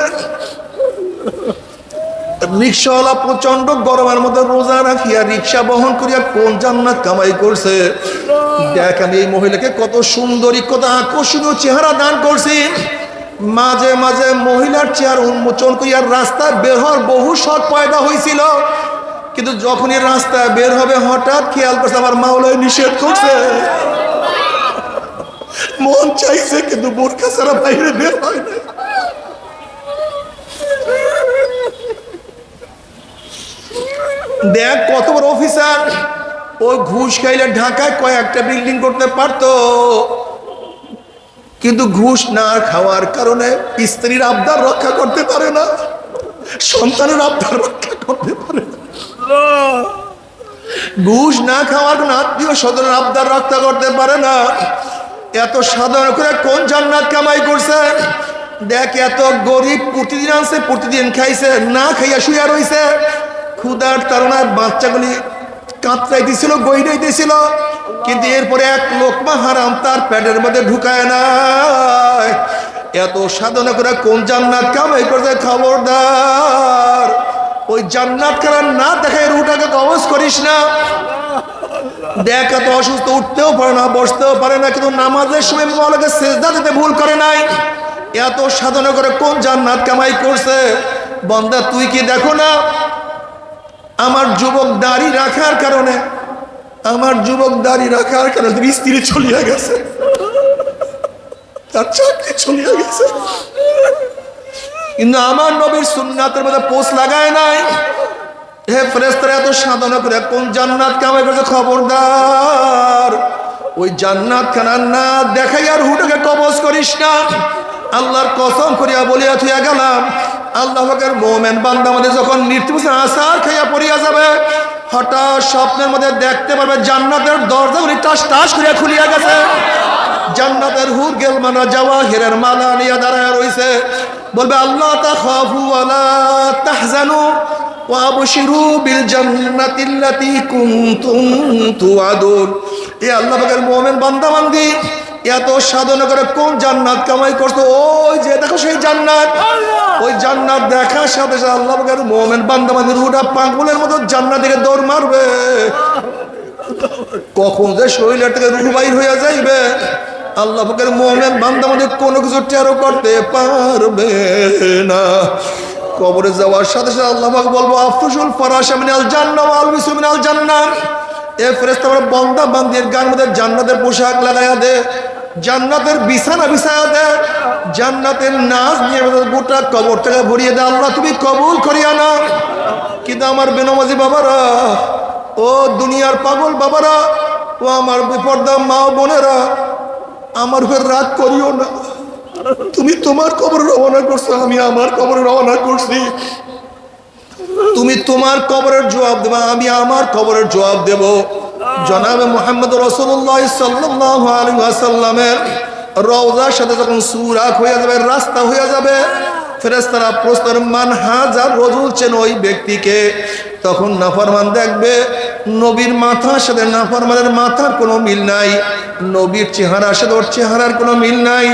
রিক্সাওয়ালা প্রচন্ড গরমের মধ্যে রোজা রাখিয়া রিক্সা বহন করিয়া কোন জান্নাত কামাই করছে দেখ। আমি এই মহিলাকে কত সুন্দরী, কত আকর্ষণীয় চেহারা দান করছি। মাঝে মাঝে মহিলার চেহারা উন্মোচন করিয়া রাস্তায় বের হওয়ার বহু শখ পয়দা হয়েছিল, কিন্তু যখনই রাস্তায় বের হবে হঠাৎ খেয়াল করছে আমার মাওলাই নিষেধ করছে। মন চাইছে কিন্তু বোরকা ছাড়া বাইরে বের হয় না। দেখ কত বড় অফিসার, ওই ঘুষ খাইলে ঢাকায় কয়েকটা বিল্ডিং করতে পারতো, কিন্তু ঘুষ না খাওয়ার কারণে স্ত্রীর আবদার রক্ষা করতে পারে না, সন্তানের আবদার রক্ষা করতে পারে না। ঘুষ না খাওয়ার কোন আত্মীয় স্বজনের আবদার রক্ষা করতে পারে না। এত সাধারণ করে কোন জান্নাত কামাই করছে দেখ। এত গরিব প্রতিদিন আনছে, প্রতিদিন খাইছে, না খাইয়া শুইয়া রইছে। ক্ষুধার তাড়নায় বাচ্চাগুলি কাঁতরাই দিছিল, গইরাই দিছিল, কিন্তু এরপরে এক লোকমা হারাম তার পেটের মধ্যে ঢুকায় না। এত সাধনা করে কোন জান্নাত কামাই করছে, খবরদার ওই জান্নাত খানা না দেখায় রুটাকে কবজ করিস না। দেখ এত অসুস্থ, উঠতেও পারে না, বসতেও পারে না, কিন্তু নামাজের সময় মাওলাকে সিজদা দিতে ভুল করে নাই। এত সাধনা করে কোন জান্নাত কামাই করছে। বান্দা তুই কি দেখো না, আমার যুবক দাড়ি রাখার কারণে, আমার যুবক দাড়ি রাখার কারণে স্ত্রী চলিয়া গেছে, তার চাকরি চলিয়া গেছে, কিন্তু আমার নবীর সুন্নাতের মধ্যে পোস্ট লাগায় নাই। হে ফেরেশতারা, এত সাধনা করে কোন জান্নাত কামাই করছে, খবরদার ওই জান্নাত খানা না দেখাই আর হুটাকে কবজ করিস না। আল্লাহর কসম করিয়া বলিয়া থুইয়া গেলাম, আল্লাহ পাকের মুমিন বান্দা আমাদের যখন মৃত্যু আসার খাইয়া পড়িয়া যাবে, হঠাৎ স্বপ্নের মধ্যে দেখতে পারবে জান্নাতের দরজাগুলি টাস টাস করিয়া খুলিয়া গেছে। জান্নাতের হুর গেলমানরা জাওয়াহিরের মালা নিয়ে দাঁড়ায় রইছে, বলবে আল্লাহ তাখাফু ওয়ালা তাহজানু ওয়া আবশিরু বিল জান্নাতিল্লাতী কুনতুম তুআদুন। এ আল্লাহ পাকের মুমিন বান্দা বান্দি এত সাধনা করে কোন জান্নাত কামাই করছো, ওই যে দেখো সেই জান্নাত। ওই জান্নাত দেখার সাথে সাথে আল্লাহ পাকের মুমিন বান্দা বান্দির রুহটা পাগলের মতো জান্নাত দিকে দৌড় মারবে। কখন যে শরীরের থেকে রুহ বাইর হইয়া যাইবে আল্লাহ পাকের মুমিন বান্দা বান্দি কোনো কিছু টেরও করতে পারবে না। কবরে যাওয়ার সাথে সাথে আল্লাহ পাক বলবো, আফসুল ফারাশা মিনাল জান্নাহ ওয়া আলবিসু মিনাল জান্নাহ। এ ফেরেশতারা বান্দা বান্দির গায়ের মধ্যে জান্নাতের পোশাক লাগাইয়া দে, জান্নাতের বিছানা বিছাইয়া দে, জান্নাতের নাচ নিয়ে গোটা কবরটাকে ভরিয়ে দে। আল্লাহ তুমি কবুল করিয়া নাও। কিন্তু আমার বেনামাজি বাবারা, ও দুনিয়ার পাগল বাবারা, ও আমার বিপর্দা মা বোনেরা, আমার উপর রাগ করিও না। তুমি তোমার কবরে রওনা করছো, আমি আমার কবরে রওনা করছি। তুমি তোমার কবরের জবাব দেবা, আমি আমার কবরের জবাব দেব। জনাবে মুহাম্মদ রাসূলুল্লাহ সাল্লাল্লাহু আলাইহি ওয়াসাল্লামের রওজার সাথে যখন সুরাক হয়ে যাবে, রাস্তা হয়ে যাবে, ফেরেশতারা প্রশ্ন মান হাজার রজুল, চেন ওই ব্যক্তিকে। তখন নাফরমান দেখবে নবীর মাথার সাথে নাফরমানের মাথার কোনো মিল নাই, নবীর চেহারার সাথে ওর চেহারার কোনো মিল নাই,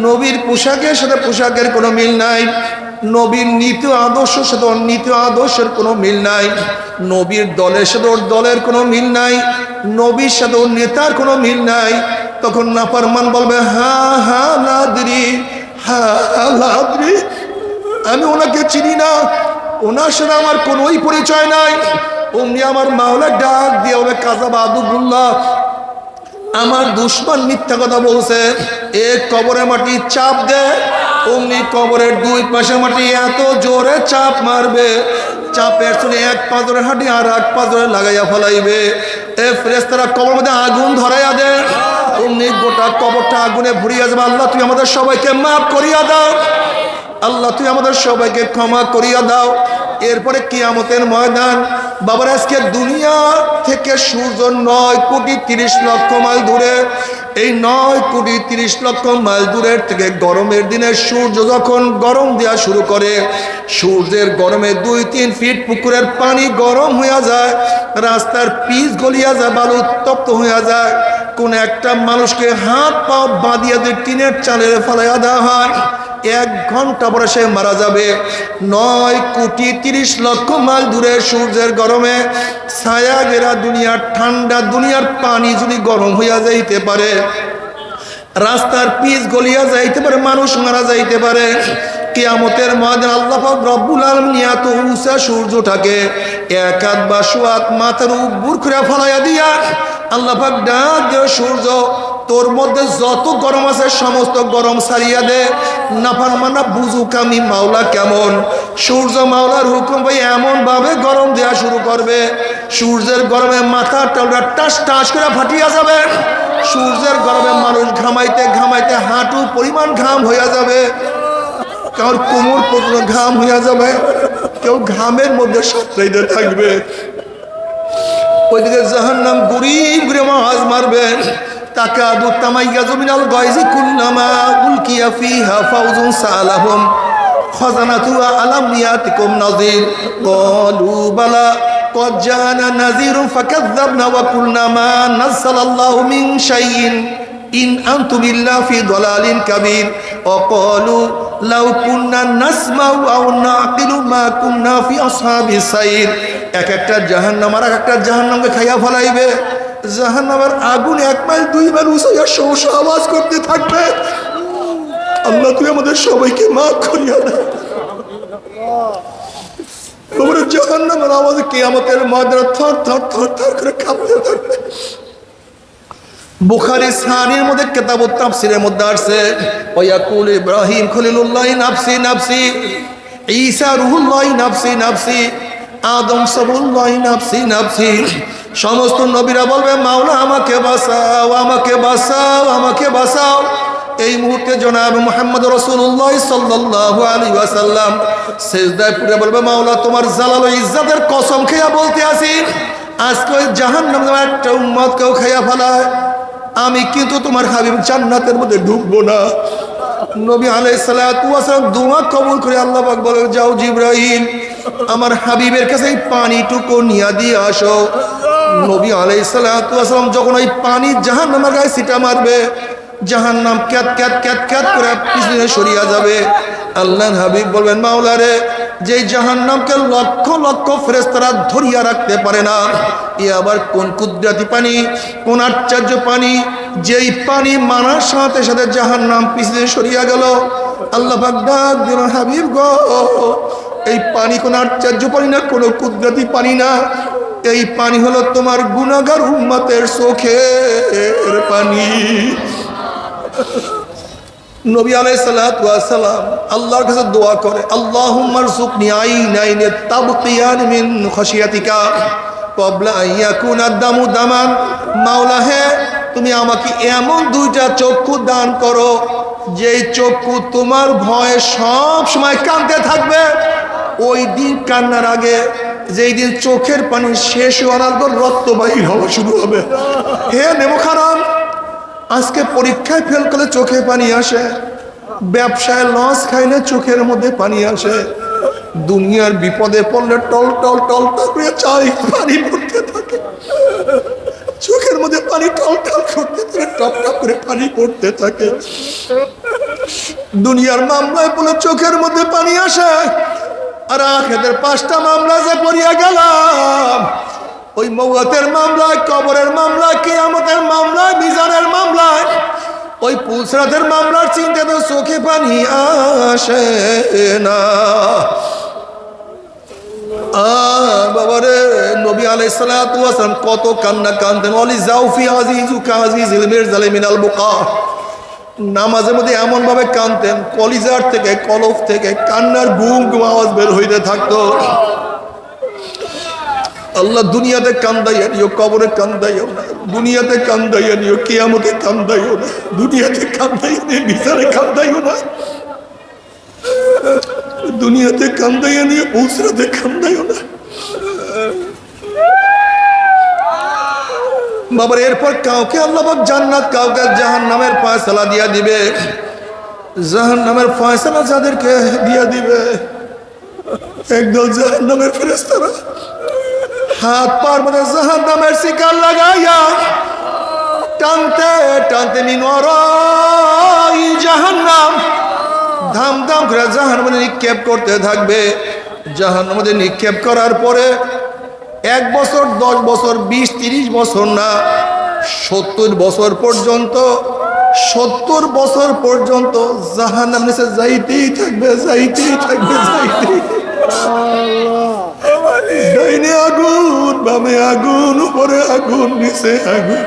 নবীর পোশাকের সাথে পোশাকের কোনো মিল নাই, নবীর নীতি আদর্শের সাথে ওর নীতি আদর্শের কোনো মিল নাই, নবীর দলের সাথে ওর দলের কোনো মিল নাই, নবীর সাথে ওর নেতার কোনো মিল নাই। তখন নাফরমান বলবে হা হা নাদরি হ্যাঁ লাদ্রি, আমি ওনাকে চিনি না, ওনার সাথে আমার কোনোই পরিচয় নাই। অমনি আমার মাওলা ডাক দিয়ে ওরে কাযাবা আদুবুল্লাহ, আমার দুশ্মন মিথ্যা কথা বলছে, এ কবরে মাটি চাপ দে। অমনি কবরের দুই পাশে মাটি এত জোরে চাপ মারবে, চাপের শুনে এক পাঁজরের হাঁটি আর এক পাঁজরে লাগাইয়া ফেলাইবে। এ ফেরেশতারা কবর মধ্যে আগুন ধরাইয়া দে। অমনি গোটা কবরটা আগুনে ভরিয়া যাবে। আল্লাহ তুই আমাদের সবাইকে মাফ করিয়া দাও, আল্লাহ তুই আমাদের সবাইকে ক্ষমা করিয়া দাও। এরপরে কিয়ামতের ময়দান। বাবার আজকে দুনিয়া থেকে সূর্য 9,30,00,000 মাইল দূরে। এই 9,30,00,000 মাইল দূরের থেকে গরমের দিনে সূর্য যখন গরম দেওয়া শুরু করে, সূর্যের গরমে 2-3 ফিট পুকুরের পানি গরম হইয়া যায়, রাস্তার পিচ গলিয়া যায়, বালু উত্তপ্ত হইয়া যায়। কোন একটা মানুষকে হাত পা বাঁধিয়া দিয়ে টিনের চালের ফেলাইয়া দেওয়া হয়, 1 ঘন্টা পরে সে মারা যাবে। 9,30,00,000 মাইল দূরে সূর্যের গরমে ছায়া ঘেরা দুনিয়ার ঠান্ডা দুনিয়ার পানি যদি গরম হইয়া যাইতে পারে, রাস্তার পিচ গলিয়া যাইতে পারে, মানুষ মারা যাইতে পারে, কিয়ামতের ময়দানে আল্লাহ পাক রব্বুল আলামিন এত উঁচা সূর্যটাকে এক হাত বা সোয়াত মাথার উপর করে ফলাইয়া দিয়া আল্লাহ পাক ডাক দিয়ে, সূর্য তোর মধ্যে যত গরম আছে সমস্ত গরম সারিয়া দে। নাফরমানা বুঝুক আমি মাওলা কেমন। সূর্য মাওলার হুকুম ভাই এমন ভাবে গরম দেওয়া শুরু করবে, সূর্যের গরমে মাথা টালটা টাস টাস করে ফাটিয়া যাবে। সূর্যের গরমে মানুষ ঘামাইতে ঘামাইতে হাঁটু পরিমাণ ঘাম হইয়া যাবে, কারোর কোমর পর্যন্ত ঘাম হইয়া যাবে, কেউ ঘামের মধ্যে সাঁতরাইতে থাকবে। ওইদিকে জাহান্নাম গুড়ি গুড়ি আওয়াজ মারবে, তাকাদু তামাইয়াজু মিনাল গায়জি কুল্লামা উলকিয়া ফিহা ফাউজুন সালাহুম খাজানাতুহা আলাম ইয়াতিকুম নাযীর ক্বালু বালা ক্বাদ জাআনা নাযীরুন ফাকাযযাবনা ওয়া কুলনা মা নাযালাল্লাহু মিন শাইইন ইন আনতুম ইল্লা ফি দালালিন কাবীর ওয়া ক্বালু লাউ কুন্না নাসমাউ আও নাকিলু মা কুন্না ফি আসহাবিস সাইর। এক একটা জাহান্নাম আর একটা জাহান্নামকে খাইয়া ফেলাইবে। জাহান্নামের আগুন 1 মাইল 2 মাইল উঁচা সহসা আওয়াজ করতে থাকবে। আল্লাহ তুই আমাদের সবাইকে মাফ করিয়া দে। কবরে জাহান্নামের আওয়াজে কিয়ামতের ময়দানে থর থর থর থর করে কাঁপতে থাকবে। বুখারী সানির মধ্যে কিতাবুত তাফসীরের মধ্যে আছে, ওয়ায়াকুল ইব্রাহিম খলিলুল্লাহ নাফসি নাফসি, ঈসা রূহুল্লাহ নাফসি নাফসি, আদম সাবুল্লাহ নাফসি নাফসি। সমস্ত নবীরা বলবে মাওলা আমাকে বাঁচাও, আমাকে বাঁচাও, আমাকে বাঁচাও। এই মুহূর্তে জনাব মুহাম্মদ রাসূলুল্লাহ সাল্লাল্লাহু আলাইহি ওয়াসাল্লাম সিজদায় পড়ে বলবে মাওলা তোমার জালাল ও ইজ্জতের কসম খেয়ে বলতে আছি, আজকে ওই জাহান্নামের একটা উম্মতকেও খাইয়া ফেলায়, আমি কিন্তু তোমার হাবিব জান্নাতের মধ্যে ঢুকবো না। নবী আলাইহিস সালাতু ওয়াস সালাম দোয়া কবুল করে আল্লাহ পাক বলে যাও জিবরাইল আমার হাবিবের কাছে এই পানিটুকু নিয়ে দিয়ে আসো। নবী আলাইহিস সালাতু ওয়াস সালাম যখন ওই পানি জাহান্নামের গায়ে ছিটা মারবে, জাহান্নাম ক্যাত ক্যাত ক্যাত ক্যাত করে পিছনে সরিয়া যাবে। আল্লাহর হাবিব বলবেন মাওলা রে, যে জাহান্নামকে লক্ষ লক্ষ ফেরেশতারা ধরিয়া রাখতে পারে না, এ আবার কোন কুদরতি পানি, কোন আশ্চর্য পানি, যেই পানি মানার সাথে সাথে জাহান্নাম পিছনে সরিয়া গেল। আল্লাহ পাক ডাক দিলেন হাবিব গো, এই পানি কোন আশ্চর্য পানি না, কোনো কুদরতি পানি না, এই পানি হলো তোমার গুনাহগার উম্মতের চোখের পানি। নবী আলাইহিস সালাতু ওয়াস সালাম আল্লাহর কাছে দোয়া করে, আল্লাহুম্মা রযুকনি আইনাইন তাবকিয়ান মিন খাশিয়াতিকা ক্বাবলা আন ইয়াকুনা দামু দামান। মাওলা হে, তুমি আমাকে এমন 2টা চক্ষু দান করো, যেই চক্ষু তোমার ভয়ে সব সময় কাঁদতে থাকবে। ওই দিন কান্নার আগে, যেই দিন চোখের পানি শেষ হওয়ার পর রক্ত বাহির হওয়া শুরু হবে। হে নেমখারাম, আজকে পরীক্ষায় ফেল করলে চোখে পানি আসে, ব্যবসায় লস খাইলে চোখের মধ্যে পানি আসে, দুনিয়ার বিপদে পড়লে টল টল টল করে চাই পানি পড়তে থাকে, চোখের মধ্যে পানি টল টল করতে থাকে, টপ টপ করে পানি পড়তে থাকে। দুনিয়ার মামলায় বলে চোখের মধ্যে পানি আসে, আর আখিরাতের 5টা মামলা যে পড়িয়া গেলাম, ওই মওয়াতের মামলায়, কবরের মামলায়, কিয়ামতের মামলায়, মিজানের মামলায়, ওই পুলসরাতের মামলার চিন্তা তো চোখে পানি আসে না। বাবারে নবী আলাইহিস সালাতু ওয়াস সালাম কত কান্না কাঁদতেন। ওয়ালি জাউফি আজিজুকা আজিজিল মিরজালি মিনাল বুকা। নামাজের মধ্যে এমন ভাবে কাঁদতেন, কলিজার থেকে কলব থেকে কান্নার গুম গুম আওয়াজ বের হইতে থাকতো। আল্লাহ দুনিয়াতে কান্দাইয়া নিও, কবরে কান্দাইও না। দুনিয়াতে কান্দাইয়া নিও, কিয়ামতে কান্দাইও না। দুনিয়াতে কান্দাইয়া নিও, বিচারে কান্দাইও না। দুনিয়াতে কান্দাইয়া নিও, পুলসরাতে কান্দাইও না। বাবার এরপর কাউকে আল্লাহ পাক জান্নাত, কাউকে জাহান্নামের ফয়সালা দিয়া দিবে। জাহান্নামের ফয়সালা যাদেরকে দিয়া দিবে, একদল জাহান্নামের ফেরেশতারা হাত পার মধ্যে জাহান্নামের শিকার লাগাইয়া টানতে টানতে মিনওয়ারাই জাহান্নাম ধাম ধাম করে জাহান্নামে নিক্ষেপ করতে থাকবে। জাহান্নামে নিক্ষেপ করার পরে 1 বছর, 10 বছর, 20-30 বছর না, 70 বছর পর্যন্ত, 70 বছর পর্যন্ত জাহান্নাম নিচে যাইতেই থাকবে, যাইতেই থাকবে, যাইতেই। ডাইনে আগুন, বামে আগুন, উপরে আগুন, নিচে আগুন।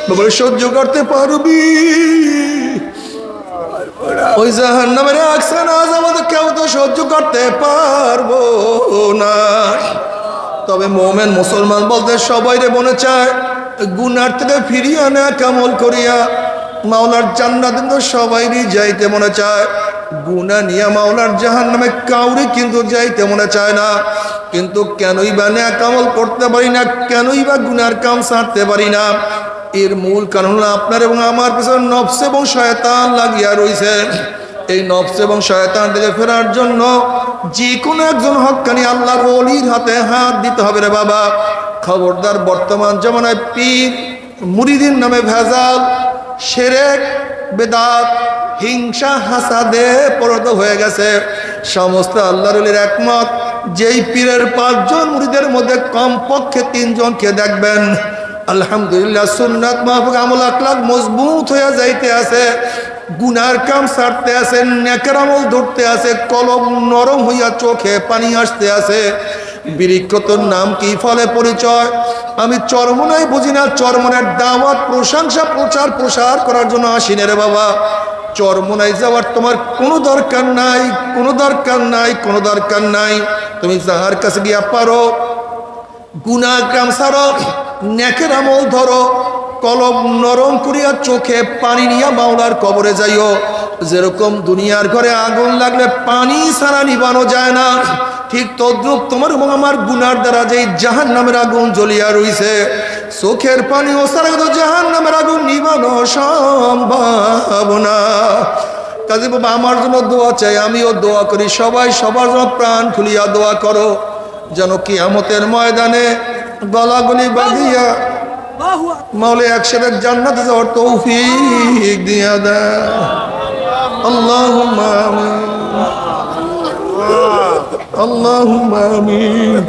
বাবা সহ্য করতে পারবি? ওই জাহান্নামের আকসান আযাব কেউ তো সহ্য করতে পারবো না। তবে মোমেন মুসলমান বলতে সবাইরে মনে চায় গুনার থেকে ফিরিয়ে আনা কামল করিয়া মাওলার জান্নাতে তো সবাইরই যাইতে মনে চায়। গুনাহ নিয়ে মাওলার জাহান্নামে কাউরে কিন্তু যাইতে মনে চায় না। কিন্তু কেনই বা নেক আমল করতে পারি না, কেনই বা গুনার কাম ছাড়তে পারি না? এর মূল কারণ হলো আপনার এবং আমার পেছনে নফস এবং শয়তান লাগিয়া রয়েছে। এই নফস এবং শয়তান থেকে ফেরার জন্য যে কোনো একজন হক্কানি আল্লাহর ওলির হাতে হাত দিতে হবে রে বাবা। খবরদার, বর্তমান জামানায় পীর মুরিদিন নামে ভেজাল, শিরক, বেদাত, হিংসা, হাসাদে পরিণত হয়ে গেছে। সমস্ত আল্লাহর ওলির একমত, যেই পীরের 5 জন মুরিদের মধ্যে কমপক্ষে 3 জনকে দেখবেন আলহামদুলিল্লাহ সুন্নাত মাহফুক আমল আখলাক মজবুত হয়ে যাইতে আছে, গুনার কাম ছাড়তে আছে, নেকের আমল ধরতে আছে, কলম নরম হইয়া চোখে পানি আসতে আছে। বৃক্ষতর নাম কি, ফলে পরিচয়? আমি চরমনাই বুঝি না। চরমনের দাওয়াত, প্রশংসা, প্রচার প্রসার করার জন্য আসিনি রে বাবা। চরমনাই যাওয়ার তোমার কোনো দরকার নাই, কোনো দরকার নাই, কোনো দরকার নাই। তুমি যাহার কাছে গিয়া পারো গুনাহ কাম ছাড়ো, নেকের আমল ধরো, কলম নরম করিয়া চোখে পানি নিয়া মাওলার কবরে যাইও। যেরকম দুনিয়ার ঘরে আগুন লাগলে পানি ছাড়া নিবানো যায় না, ঠিক তদ্রুপ তোমার এবং আমার গুনার দ্বারা যে জাহান্নামের আগুন জ্বলিয়া রইছে, চোখের পানি ও ছাড়া তো জাহান্নামের আগুন নিবানো সম্ভব না। কাজে বাবা আমার জন্য দোয়া চাই, আমিও দোয়া করি, সবাই সবার জন্য প্রাণ খুলিয়া দোয়া করো, যেন কিয়ামতের ময়দানে গলাগলি বাঁধিয়া মাওলা একসাথে জান্নাতে যাওয়ার তৌফিক দিয়া দেয়। আল্লাহুম্মা আমিন, আল্লাহুম্মা আমিন।